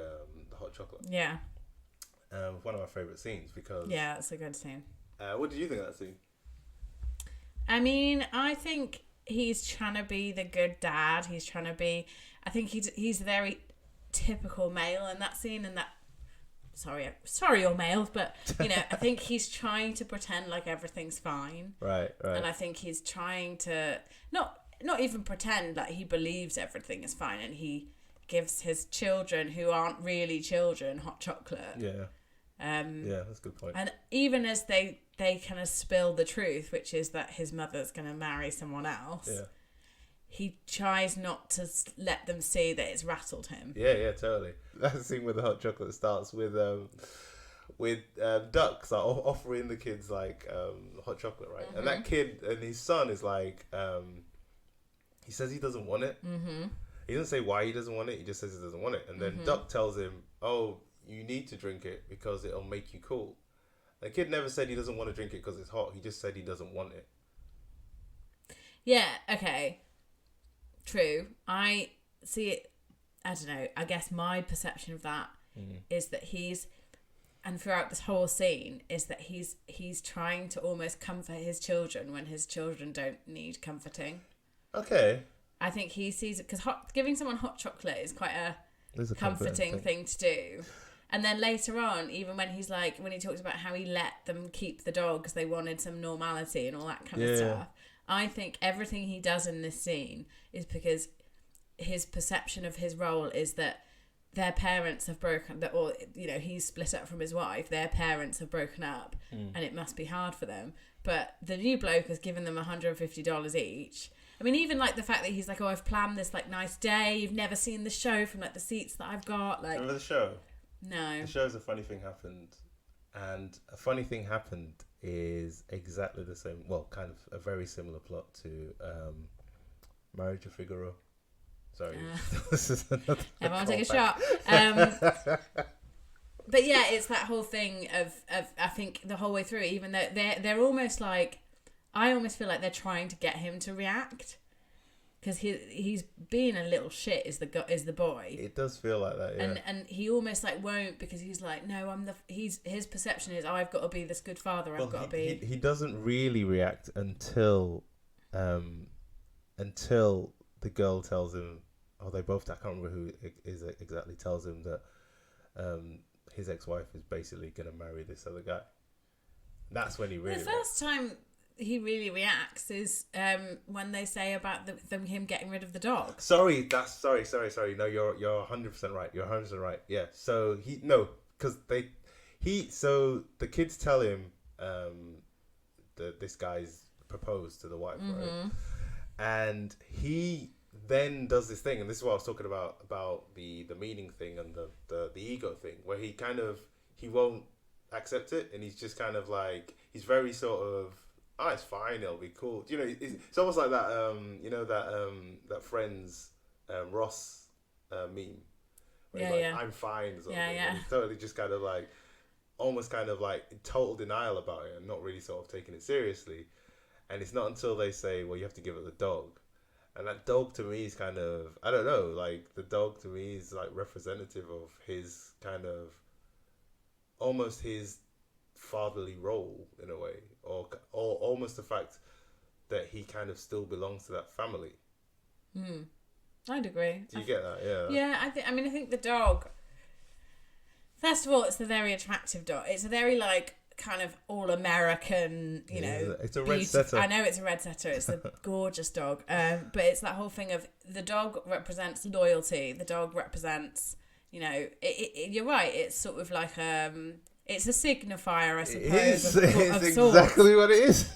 Speaker 1: hot chocolate.
Speaker 2: Yeah.
Speaker 1: One of my favourite scenes, because...
Speaker 2: Yeah, it's a good scene.
Speaker 1: What did you think of that scene?
Speaker 2: I mean, I think he's trying to be the good dad. He's trying to be... I think he's very typical male in that scene, and that... Sorry, all males, but, I think he's trying to pretend like everything's fine.
Speaker 1: Right.
Speaker 2: And I think he's trying to... Not even pretend, like he believes everything is fine, and he gives his children, who aren't really children, hot chocolate.
Speaker 1: Yeah. Yeah, that's a good point.
Speaker 2: And even as they kind of spill the truth, which is that his mother's going to marry someone else, he tries not to let them see that it's rattled him.
Speaker 1: Yeah, totally. That scene with the hot chocolate starts with Ducks like offering the kids like hot chocolate, right? Mm-hmm. And that kid and his son is like, he says he doesn't want it. Mm-hmm. He doesn't say why he doesn't want it. He just says he doesn't want it. And then Duck tells him, "Oh, you need to drink it because it'll make you cool." The kid never said he doesn't want to drink it because it's hot. He just said he doesn't want it.
Speaker 2: Yeah, okay. True. I see it, I don't know, I guess my perception of that is that and throughout this whole scene, is that he's trying to almost comfort his children when his children don't need comforting.
Speaker 1: Okay.
Speaker 2: I think he sees it, because giving someone hot chocolate is quite a comforting thing to do. And then later on, even when he talks about how he let them keep the dog because they wanted some normality and all that kind of stuff, I think everything he does in this scene is because his perception of his role is that their parents have broken, or he's split up from his wife, their parents have broken up, and it must be hard for them. But the new bloke has given them $150 each. I mean, even like the fact that he's like, "Oh, I've planned this like nice day. You've never seen the show from like the seats that I've got." Like,
Speaker 1: remember the show?
Speaker 2: No.
Speaker 1: The show's A Funny Thing Happened, and A Funny Thing Happened is exactly the same. Well, kind of a very similar plot to Marriage of Figaro. Sorry, this is another.
Speaker 2: Everyone take a shot. But yeah, it's that whole thing of I think the whole way through, even though they're almost like, I almost feel like they're trying to get him to react, because he's being a little shit is the boy. It
Speaker 1: does feel like that, yeah.
Speaker 2: And he almost like won't, because he's like, no, his perception is, I've got to be this good father. I've got to be.
Speaker 1: He doesn't really react until the girl tells him. Oh, they both. I can't remember who is exactly tells him that his ex-wife is basically gonna marry this other guy. That's when he really.
Speaker 2: The first time he really reacts is when they say about him getting rid of the dog.
Speaker 1: Sorry. No, you're 100% right. You're 100% right. Yeah. So the kids tell him that this guy's proposed to the wife, right? And he then does this thing, and this is what I was talking about the meaning thing and the ego thing, where he won't accept it, and he's just kind of like, he's very sort of, oh, it's fine, it'll be cool. It's almost like that that Friends Ross meme, where he's like, I'm fine, or something. And he's totally just kind of like, almost kind of like in total denial about it and not really sort of taking it seriously. And it's not until they say, well, you have to give it the dog. And that dog to me is kind of, I don't know, like the dog to me is like representative of his kind of, almost his fatherly role in a way, or almost the fact that he kind of still belongs to that family.
Speaker 2: I'd agree.
Speaker 1: Do you get that? Yeah.
Speaker 2: Yeah, I think the dog, first of all, it's a very attractive dog. It's a very like kind of all American, you know.
Speaker 1: It's a red setter.
Speaker 2: I know it's a red setter. It's a gorgeous dog. But it's that whole thing of the dog represents loyalty. The dog represents, you know, you're right. It's sort of like it's a signifier, I suppose.
Speaker 1: It's exactly what it is.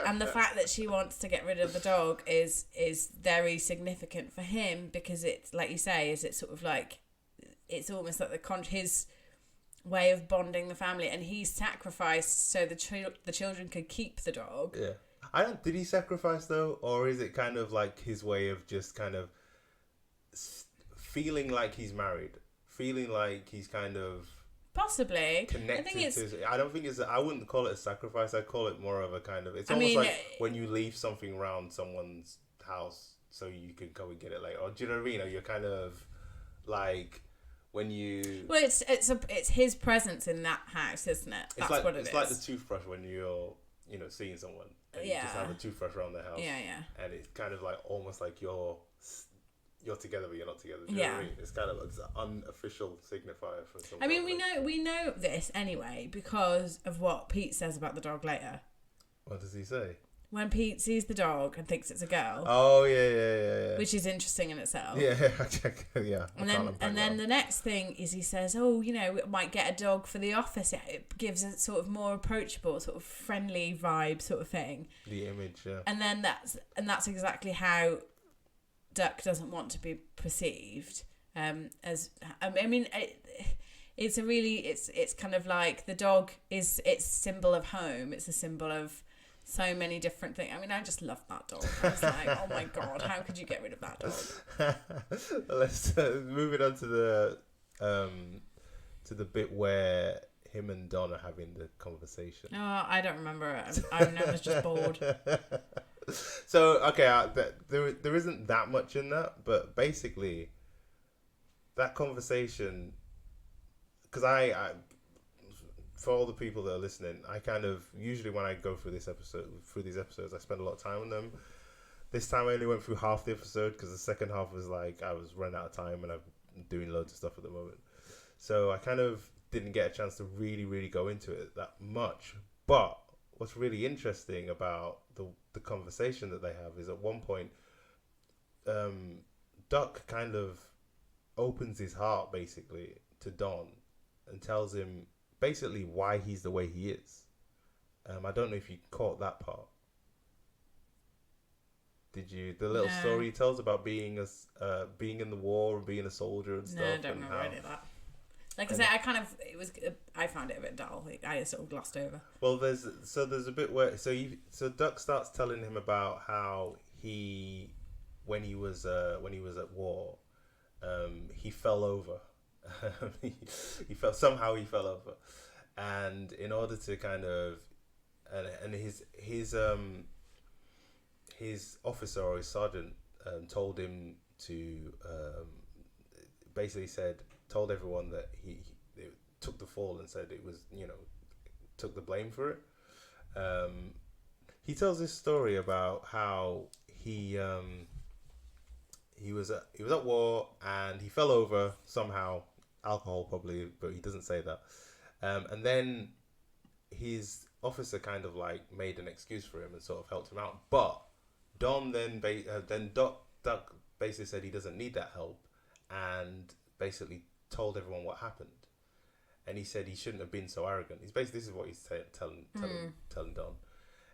Speaker 2: And the fact that she wants to get rid of the dog is very significant for him, because it's like you say, it's sort of like, it's almost like his way of bonding the family, and he's sacrificed so the children could keep the dog.
Speaker 1: Yeah, did he sacrifice though, or is it kind of like his way of just kind of feeling like he's married, feeling like he's kind of
Speaker 2: possibly
Speaker 1: connected I don't think it's. I wouldn't call it a sacrifice. I call it more of a kind of. It's almost like when you leave something around someone's house so you can go and get it later. Or do you know what I mean? Or you're kind of like. When you...
Speaker 2: Well, it's his presence in that house, isn't it? That's what it is.
Speaker 1: It's like the toothbrush when you're, you know, seeing someone. And you just have a toothbrush around their house.
Speaker 2: Yeah.
Speaker 1: And it's kind of like almost like you're together but you're not together. Do you know what I mean? It's kind of an unofficial signifier for some.
Speaker 2: I mean, we know this anyway because of what Pete says about the dog later.
Speaker 1: What does he say?
Speaker 2: When Pete sees the dog and thinks it's a girl.
Speaker 1: Oh yeah.
Speaker 2: Which is interesting in itself.
Speaker 1: Yeah, yeah.
Speaker 2: And then the next thing is he says, "Oh, you know, we might get a dog for the office. It gives a sort of more approachable, sort of friendly vibe, sort of thing."
Speaker 1: The image, yeah.
Speaker 2: And then that's exactly how Duck doesn't want to be perceived. It's kind of like the dog it's a symbol of home. It's a symbol of so many different things. I mean, I just love that dog. I was like, oh my god, how could you get rid of that dog?
Speaker 1: Let's move it on to the bit where him and Don are having the conversation.
Speaker 2: Oh, I don't remember it. I was just bored.
Speaker 1: So okay, there isn't that much in that, but basically, that conversation, because I for all the people that are listening, I kind of usually when I go through these episodes, I spend a lot of time on them. This time I only went through half the episode because the second half was like I was running out of time and I'm doing loads of stuff at the moment. So I kind of didn't get a chance to really, really go into it that much. But what's really interesting about the conversation that they have is at one point, Duck kind of opens his heart basically to Don and tells him basically why he's the way he is. I don't know if you caught that part. Did you? The little story he tells about being in the war and being a soldier and stuff.
Speaker 2: No, I don't remember any of that. Like I said, I found it a bit dull. I sort of glossed over.
Speaker 1: Well, there's a bit where so Duck starts telling him about how when he was at war, he fell over. he fell over, and in order to kind of and his officer or his sergeant told him to basically told everyone that he took the fall and said it was, you know, took the blame for it. He tells this story about how he was at war and he fell over somehow, alcohol probably, but he doesn't say that. And then his officer kind of like made an excuse for him and sort of helped him out. But Don then Duck basically said he doesn't need that help and basically told everyone what happened. And he said he shouldn't have been so arrogant. This is what he's telling Don.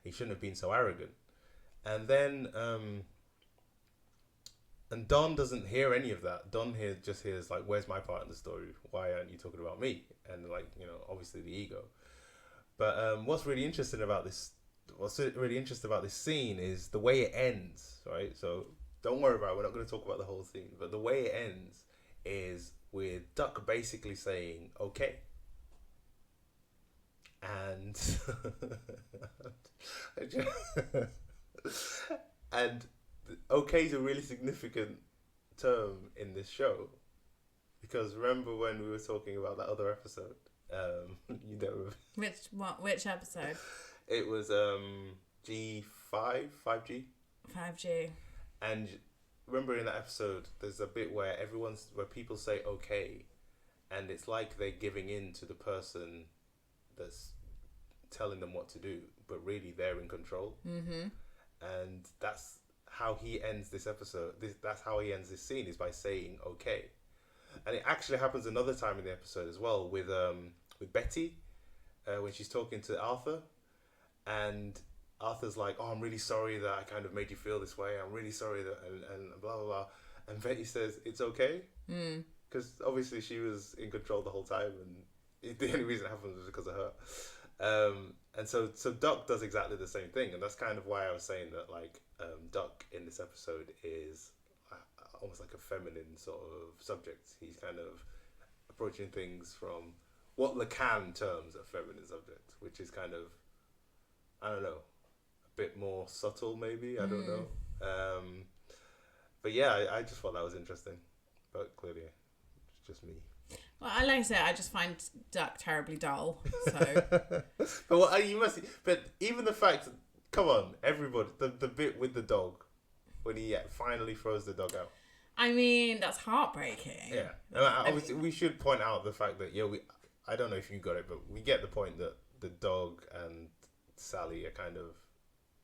Speaker 1: He shouldn't have been so arrogant. And then and Don doesn't hear any of that. Don just hears like, where's my part in the story? Why aren't you talking about me? And like, you know, obviously the ego. But what's really interesting about this scene is the way it ends, right? So don't worry about it. We're not going to talk about the whole scene. But the way it ends is with Duck basically saying, okay. And and okay is a really significant term in this show, because remember when we were talking about that other episode, you don't remember.
Speaker 2: Which episode?
Speaker 1: It was G5 5G, and remember in that episode there's a bit where people say okay, and it's like they're giving in to the person that's telling them what to do, but really they're in control.
Speaker 2: Mm-hmm.
Speaker 1: And that's how he ends this episode. That's how he ends this scene, is by saying okay. And it actually happens another time in the episode as well with Betty, when she's talking to Arthur, and Arthur's like, "Oh, I'm really sorry that I kind of made you feel this way. I'm really sorry that," and blah blah blah. And Betty says, "It's okay," because obviously she was in control the whole time, and the only reason it happened was because of her. And so Doc does exactly the same thing, and that's kind of why I was saying that, like, Doc in this episode is almost like a feminine sort of subject. He's kind of approaching things from what Lacan terms a feminine subject, which is kind of, I don't know, a bit more subtle maybe, I don't know. But yeah, I just thought that was interesting, but clearly it's just me.
Speaker 2: Well, like I said, I just find Duck terribly dull. So,
Speaker 1: but what you must. But even the fact, come on, everybody, the bit with the dog when he finally throws the dog out.
Speaker 2: I mean, that's heartbreaking.
Speaker 1: Yeah, and obviously we should point out the fact that I don't know if you got it, but we get the point that the dog and Sally are kind of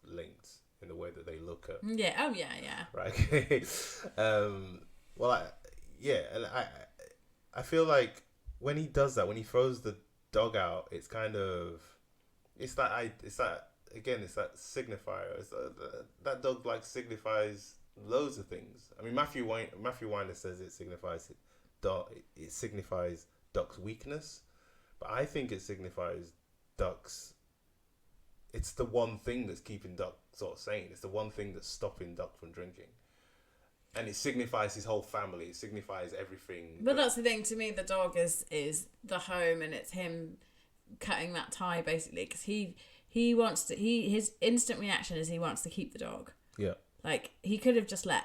Speaker 1: linked in the way that they look at.
Speaker 2: Yeah. Oh yeah.
Speaker 1: Right. Well, and I feel like when he does that, when he throws the dog out, it's kind of, it's that signifier. That dog like signifies loads of things. I mean, Matthew Weiner says it signifies Duck's weakness, but I think it signifies Duck's. It's the one thing that's keeping Duck sort of sane. It's the one thing that's stopping Duck from drinking. And it signifies his whole family. It signifies everything.
Speaker 2: But that's the thing. To me, the dog is the home, and it's him cutting that tie basically, because he wants to. His instant reaction is he wants to keep the dog.
Speaker 1: Yeah.
Speaker 2: Like, he could have just let,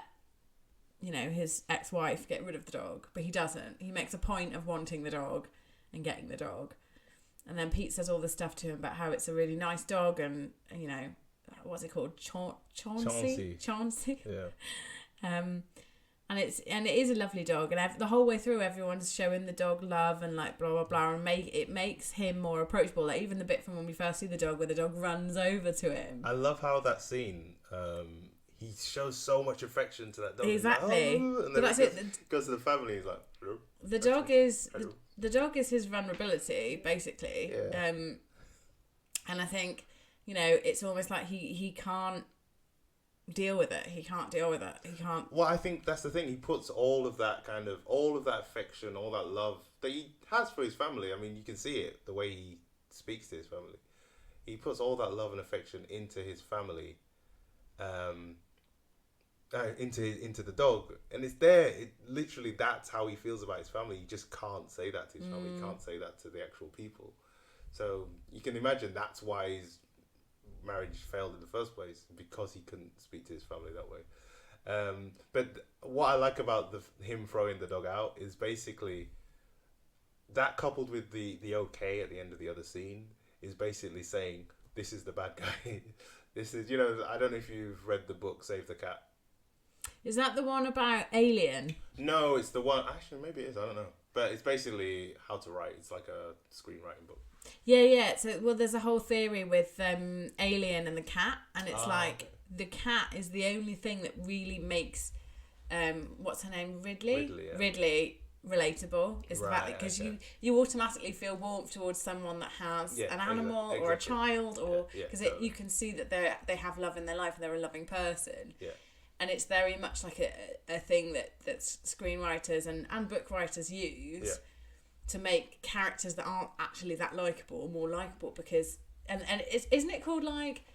Speaker 2: his ex-wife get rid of the dog, but he doesn't. He makes a point of wanting the dog and getting the dog, and then Pete says all this stuff to him about how it's a really nice dog, and what's it called, Chauncey.
Speaker 1: Yeah.
Speaker 2: And it is a lovely dog, and the whole way through everyone's showing the dog love and like blah blah blah, and it makes him more approachable. Like even the bit from when we first see the dog where the dog runs over to him.
Speaker 1: I love how that scene. He shows so much affection to that dog.
Speaker 2: Exactly.
Speaker 1: Like, oh, and
Speaker 2: but
Speaker 1: then
Speaker 2: that's
Speaker 1: goes to the family. He's like, hello.
Speaker 2: The dog is his vulnerability basically.
Speaker 1: Yeah.
Speaker 2: And I think it's almost like he can't deal with it. He can't deal with it. He can't.
Speaker 1: Well, I think that's the thing. He puts all of that affection, all that love that he has for his family. I mean, you can see it the way he speaks to his family. He puts all that love and affection into his family, into the dog, and it's there. Literally, that's how he feels about his family. He just can't say that to his family. He can't say that to the actual people. So you can imagine that's why his marriage failed in the first place, because he couldn't speak to his family that way. But what I like about him throwing the dog out is basically that, coupled with the okay at the end of the other scene, is basically saying this is the bad guy. This is, I don't know if you've read the book Save the Cat.
Speaker 2: Is that the one about Alien?
Speaker 1: No, it's the one. Actually, maybe it is. I don't know. But it's basically how to write. It's like a screenwriting book.
Speaker 2: Yeah. So, there's a whole theory with Alien and the cat, and it's the cat is the only thing that really makes what's her name, Ridley relatable. Is the fact that because you automatically feel warmth towards someone that has an animal or a child, or because you can see that they have love in their life and they're a loving person.
Speaker 1: Yeah.
Speaker 2: And it's very much like a thing that screenwriters and book writers use to make characters that aren't actually that likeable more likeable, because isn't it called like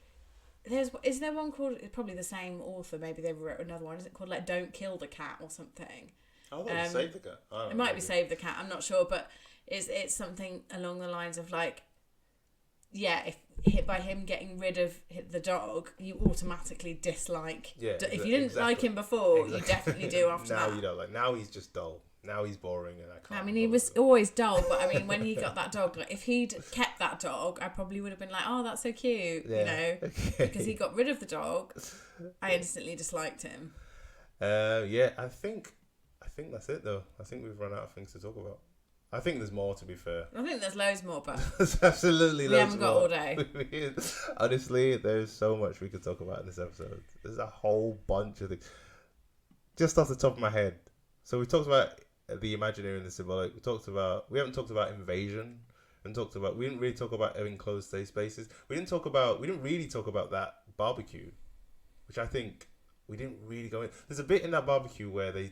Speaker 2: is there one called, it's probably the same author, maybe they wrote another one, is it called like Don't Kill the Cat or something?
Speaker 1: Oh, Save the Cat.
Speaker 2: It might be Save the Cat, I'm not sure, but it's something along the lines of like, if by him getting rid of the dog, you automatically dislike. Yeah, if you didn't like him before, you definitely do after
Speaker 1: now
Speaker 2: that.
Speaker 1: You don't like. Now he's just dull. Now he's boring, and I can't.
Speaker 2: I mean, he was always dull, but I mean, when he got that dog, like if he'd kept that dog, I probably would have been like, "Oh, that's so cute," because he got rid of the dog. I instantly disliked him.
Speaker 1: I think that's it though. I think we've run out of things to talk about. I think there's more, to be fair.
Speaker 2: I think there's loads more, but
Speaker 1: There's absolutely
Speaker 2: we
Speaker 1: loads
Speaker 2: haven't got
Speaker 1: more.
Speaker 2: all day.
Speaker 1: Honestly, there's so much we could talk about in this episode. There's a whole bunch of things. Just off the top of my head. So we talked about the imaginary and the symbolic. We haven't talked about invasion. We didn't really talk about enclosed safe spaces. We didn't really talk about that barbecue, which I think we didn't really go in. There's a bit in that barbecue where they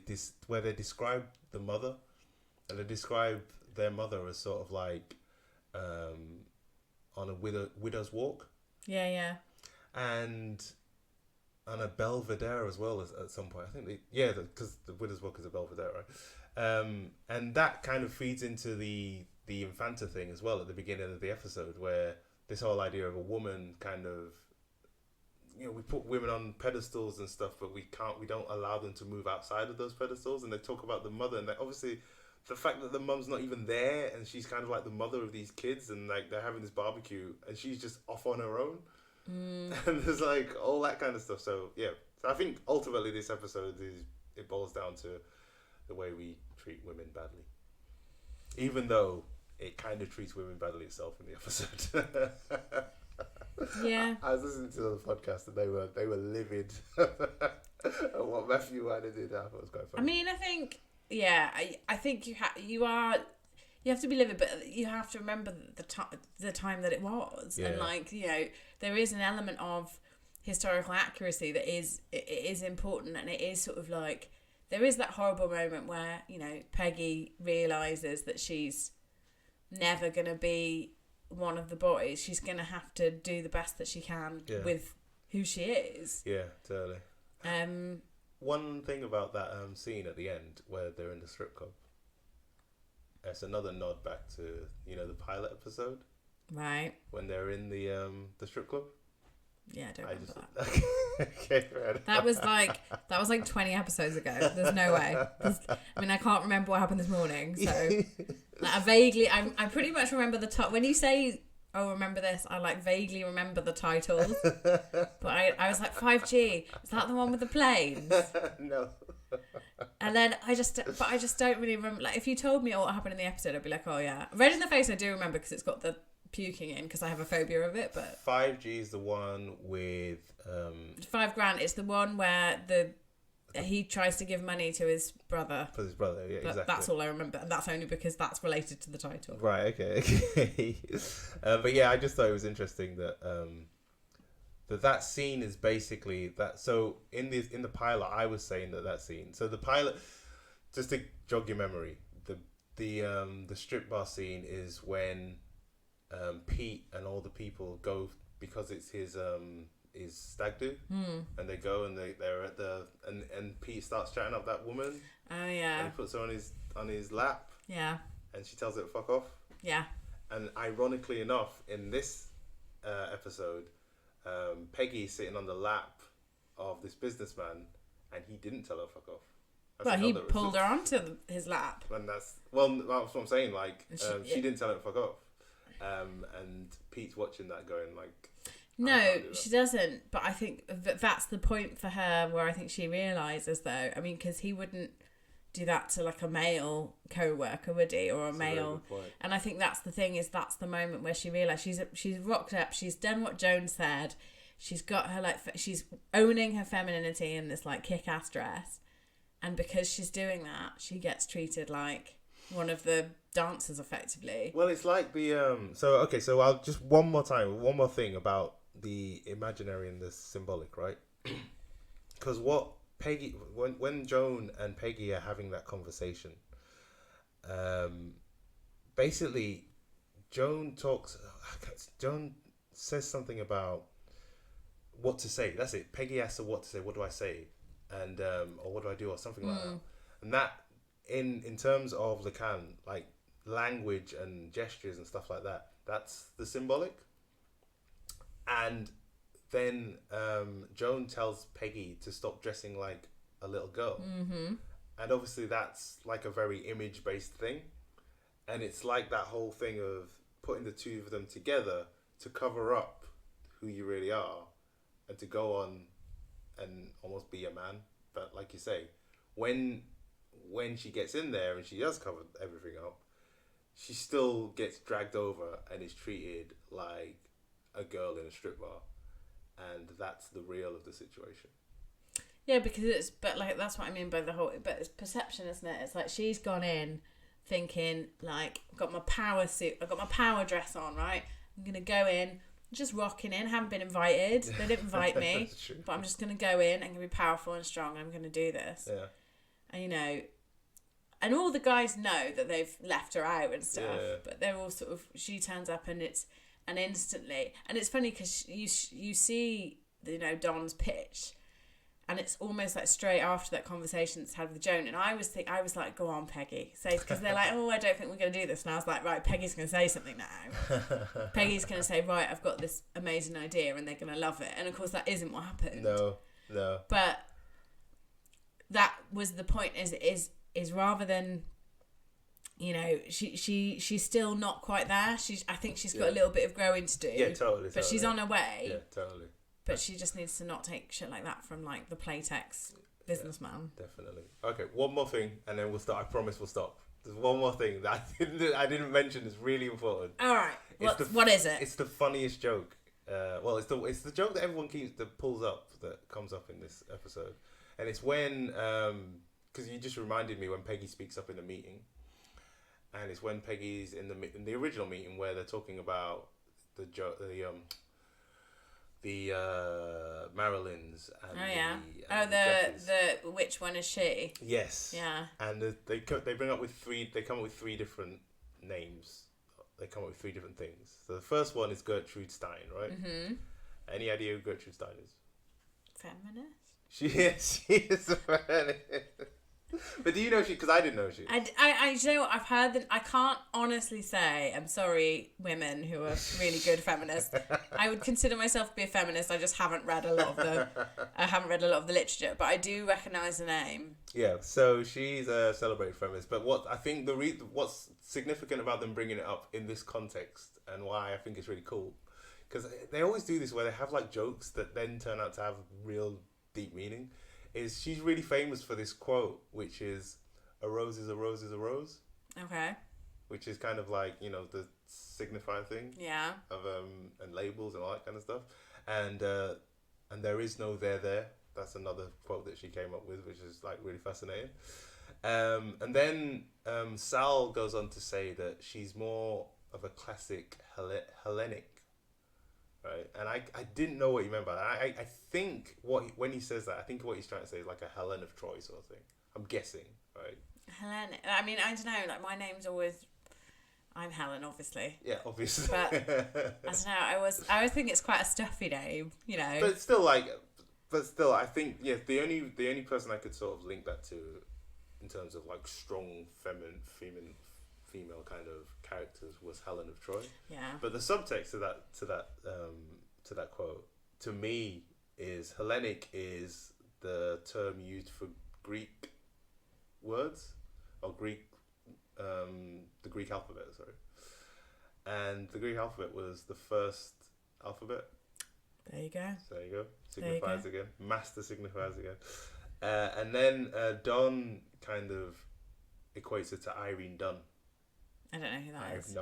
Speaker 1: describe the mother, and they describe their mother as sort of like on a widow's walk.
Speaker 2: Yeah.
Speaker 1: And on a belvedere as well as at some point. I think because the widow's walk is a belvedere, right? And that kind of feeds into the Infanta thing as well at the beginning of the episode, where this whole idea of a woman kind of, we put women on pedestals and stuff, but we don't allow them to move outside of those pedestals. And they talk about the mother, and obviously the fact that the mum's not even there, and she's kind of like the mother of these kids, and like they're having this barbecue, and she's just off on her own. And there's like all that kind of stuff. So yeah, so I think ultimately this episode it boils down to the way we treat women badly, even though it kind of treats women badly itself in the episode.
Speaker 2: Yeah.
Speaker 1: I was listening to the podcast and they were livid at what Matthew Weiner did. I thought it was quite funny.
Speaker 2: I mean, I think I think you have to be livid, but you have to remember the time that it was, and like there is an element of historical accuracy that is important, and it is sort of like there is that horrible moment where Peggy realizes that she's never gonna be one of the boys. She's gonna have to do the best that she can with who she is.
Speaker 1: Yeah, totally. One thing about that scene at the end where they're in the strip club, it's another nod back to the pilot episode,
Speaker 2: right?
Speaker 1: When they're in the strip club.
Speaker 2: Yeah, I don't remember that.
Speaker 1: Okay, right.
Speaker 2: That was like 20 episodes ago. There's no way. I can't remember what happened this morning. So I pretty much remember the top. When you say, "Oh, remember this," I like vaguely remember the titles. But I was like, 5G. Is that the one with the planes?
Speaker 1: No.
Speaker 2: And then I just don't really remember. Like, if you told me what happened in the episode, I'd be like, oh yeah. Red in the Face I do remember because it's got the puking in, because I have a phobia of it. But
Speaker 1: 5G is the one with
Speaker 2: $5,000 is the one where he tries to give money to his brother.
Speaker 1: For his brother, yeah,
Speaker 2: but
Speaker 1: exactly.
Speaker 2: That's all I remember, and that's only because that's related to the title.
Speaker 1: Right. Okay. But yeah, I just thought it was interesting that that scene is basically that. So in the pilot, I was saying that scene. So the pilot, just to jog your memory, the strip bar scene is when Pete and all the people go, because it's his stag do, and they go and they're at and Pete starts chatting up that woman.
Speaker 2: Oh yeah.
Speaker 1: And he puts her on his lap.
Speaker 2: Yeah.
Speaker 1: And she tells her to fuck off. Yeah. And ironically enough, in this episode, Peggy's sitting on the lap of this businessman, and he didn't tell her to fuck off.
Speaker 2: Well, he pulled her onto his lap.
Speaker 1: And that's what I'm saying. Like, she didn't tell her to fuck off. And Pete's watching that going like...
Speaker 2: No, she doesn't. But I think that's the point for her, where I think she realises, though. I mean, because he wouldn't do that to like a male co-worker, would he? Or a male... And I think that's the thing, is that's the moment where she realised she's rocked up, she's done what Joan said, she's got her like... She's owning her femininity in this like kick-ass dress. And because she's doing that, she gets treated like one of the dancers, effectively.
Speaker 1: Well, it's like the... So I'll just one more thing about the imaginary and the symbolic, right? Because what Peggy... When Joan and Peggy are having that conversation, basically, Joan says something about what to say. That's it. Peggy asks her what to say. What do I say? And or what do I do, or something like that. And that in terms of Lacan, like language and gestures and stuff like that, that's the symbolic. And then Joan tells Peggy to stop dressing like a little girl. And obviously that's like a very image based thing, and it's like that whole thing of putting the two of them together to cover up who you really are, and to go on and almost be a man. But like you say, when she gets in there and she does cover everything up, she still gets dragged over and is treated like a girl in a strip bar, and that's the real of the situation.
Speaker 2: Yeah, because that's what I mean by the whole. But it's perception, isn't it? It's like she's gone in thinking like, I've got my power suit, I've got my power dress on, right? I'm gonna go in, just rocking in. Haven't been invited. They didn't invite me, but I'm just gonna go in. I'm gonna be powerful and strong. And I'm gonna do this.
Speaker 1: Yeah.
Speaker 2: And and all the guys know that they've left her out and stuff.
Speaker 1: Yeah.
Speaker 2: But they're all sort of. She turns up and instantly, and it's funny because you see Don's pitch. And it's almost like straight after that conversation that's had with Joan. And I was like, go on, Peggy. Because they're like, oh, I don't think we're going to do this. And I was like, right, Peggy's going to say something now. Peggy's going to say, right, I've got this amazing idea and they're going to love it. And of course, that isn't what happened.
Speaker 1: No.
Speaker 2: But that was the point is rather than, she's still not quite there. I think she's got a little bit of growing to do.
Speaker 1: Yeah, totally.
Speaker 2: But she's on her way.
Speaker 1: Yeah, totally.
Speaker 2: But she just needs to not take shit like that from like the Playtex businessman.
Speaker 1: Yeah, definitely. Okay, one more thing, and then we'll start. I promise we'll stop. There's one more thing that I didn't mention. Is really important.
Speaker 2: All right. What is it?
Speaker 1: It's the funniest joke. It's the joke that everyone pulls up that comes up in this episode, and it's when because you just reminded me when Peggy speaks up in a meeting, and it's when Peggy's in the original meeting where they're talking about the Marilyns and
Speaker 2: the which one is she?
Speaker 1: Yes.
Speaker 2: Yeah.
Speaker 1: And they come up with three different names. They come up with three different things. So the first one is Gertrude Stein, right? Mm-hmm. Any idea who Gertrude Stein is?
Speaker 2: Feminist.
Speaker 1: She is a feminist. But do you know she? Because I didn't know she.
Speaker 2: You know what, I've heard that. I can't honestly say. I'm sorry, women who are really good feminists. I would consider myself to be a feminist. I just haven't read a lot of the literature, but I do recognise the name.
Speaker 1: Yeah, so she's a celebrated feminist. But what I think what's significant about them bringing it up in this context, and why I think it's really cool, because they always do this where they have like jokes that then turn out to have real deep meaning. Is she's really famous for this quote, which is, "A rose is a rose is a rose."
Speaker 2: Okay.
Speaker 1: Which is kind of like, the signifier thing.
Speaker 2: Yeah.
Speaker 1: Of and labels and all that kind of stuff, and there is no there. That's another quote that she came up with, which is like really fascinating. And then Sal goes on to say that she's more of a classic Hellenic. Right, and I didn't know what he meant by that. I think when he says that, I think what he's trying to say is like a Helen of Troy sort of thing. I'm guessing, right?
Speaker 2: Helen. I mean, I don't know. Like my name's always. I'm Helen, obviously.
Speaker 1: Yeah, obviously.
Speaker 2: But I don't know. I always think it's quite a stuffy name,
Speaker 1: But still, I think the only person I could sort of link that to, in terms of like strong female kind of characters, was Helen of Troy.
Speaker 2: Yeah.
Speaker 1: But the subtext to that quote, to me, is Hellenic is the term used for Greek words, or the Greek alphabet, sorry. And the Greek alphabet was the first alphabet.
Speaker 2: There you go.
Speaker 1: So there you go. Signifiers again. Master signifiers again. And then Don kind of equates it to Irene Dunn.
Speaker 2: I don't know who that is.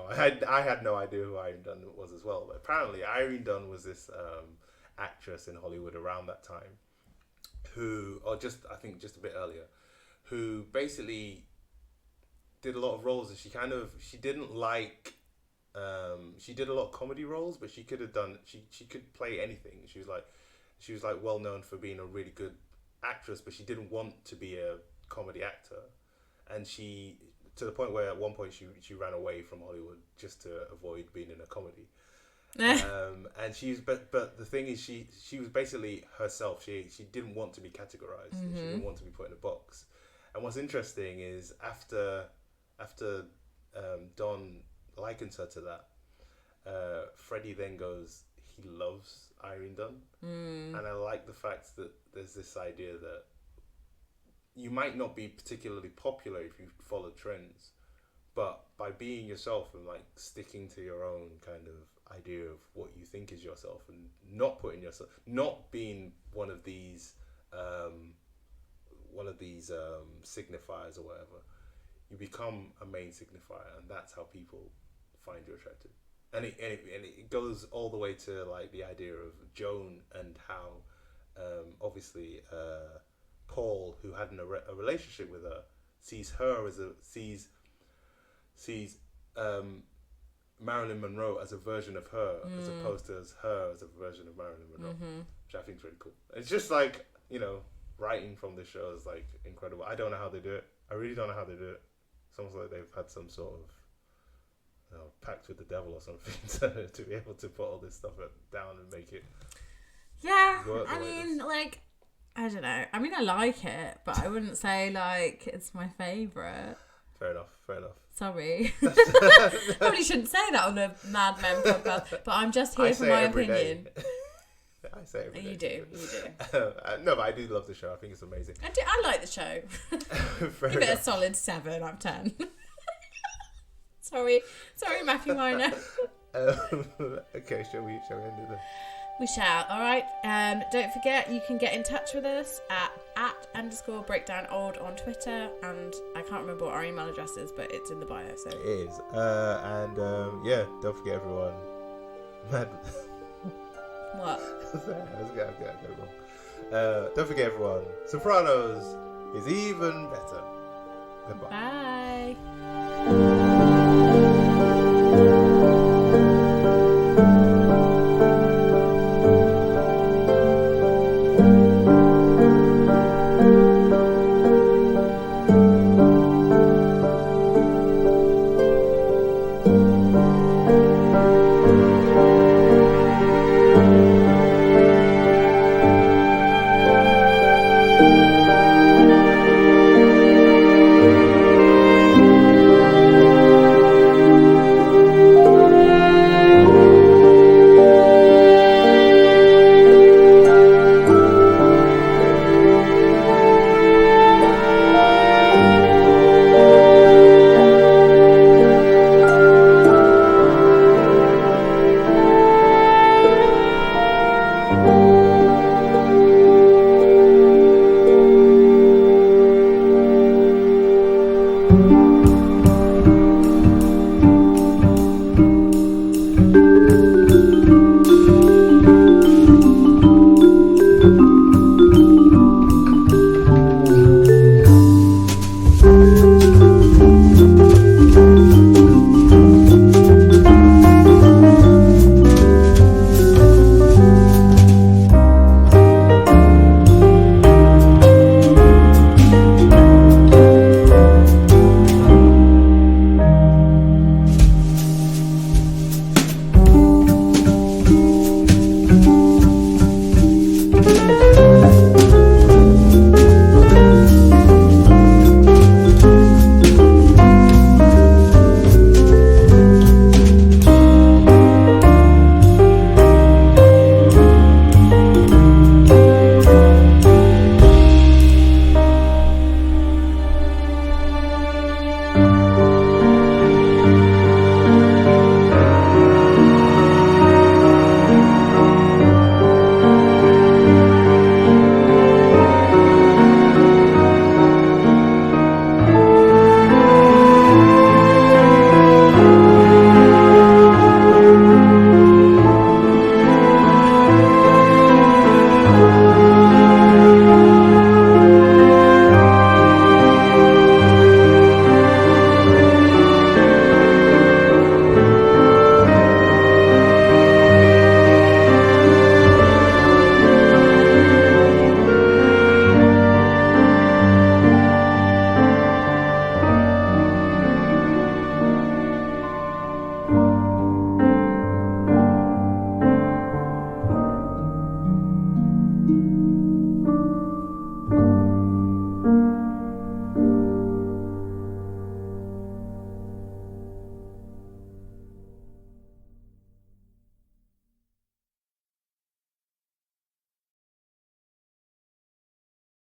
Speaker 1: I had no idea who Irene Dunn was as well. But apparently Irene Dunn was this actress in Hollywood around that time, I think just a bit earlier, who basically did a lot of roles, and she didn't like, she did a lot of comedy roles, but she could play anything. She was like well known for being a really good actress, but she didn't want to be a comedy actor, and to the point where at one point she ran away from Hollywood just to avoid being in a comedy. And but the thing is, she was basically herself. She didn't want to be categorized. Mm-hmm. She didn't want to be put in a box. And what's interesting is after Don likens her to that, Freddie then goes, he loves Irene Dunn. And I like the fact that there's this idea that you might not be particularly popular if you follow trends, but by being yourself and like sticking to your own kind of idea of what you think is yourself, and not being one of these signifiers or whatever, you become a main signifier, and that's how people find you attractive. And it goes all the way to like the idea of Joan and how obviously Paul, who had a relationship with her, sees Marilyn Monroe as a version of her, as opposed to her as a version of Marilyn Monroe, which I think is really cool. It's just like, writing from this show is like incredible. I don't know how they do it. I really don't know how they do it. It's almost like they've had some sort of pact with the devil or something to be able to put all this stuff down and make it.
Speaker 2: Yeah, I mean, like, I don't know. I mean, I like it, but I wouldn't say like it's my favourite.
Speaker 1: Fair enough.
Speaker 2: Sorry. Probably shouldn't say that on a Mad Men podcast, but I'm just here for my opinion.
Speaker 1: I say it every day.
Speaker 2: You do.
Speaker 1: No, but I do love the show. I think it's amazing.
Speaker 2: I like the show. Give it a solid 7 out of 10. Sorry, Matthew Weiner.
Speaker 1: Okay, shall we end it then?
Speaker 2: We shall. All right. Don't forget, you can get in touch with us at @_breakdownold on Twitter, and I can't remember what our email address is, but it's in the bio. So
Speaker 1: it is. Don't forget everyone.
Speaker 2: What?
Speaker 1: Don't forget everyone. Sopranos is even better. Goodbye.
Speaker 2: Bye.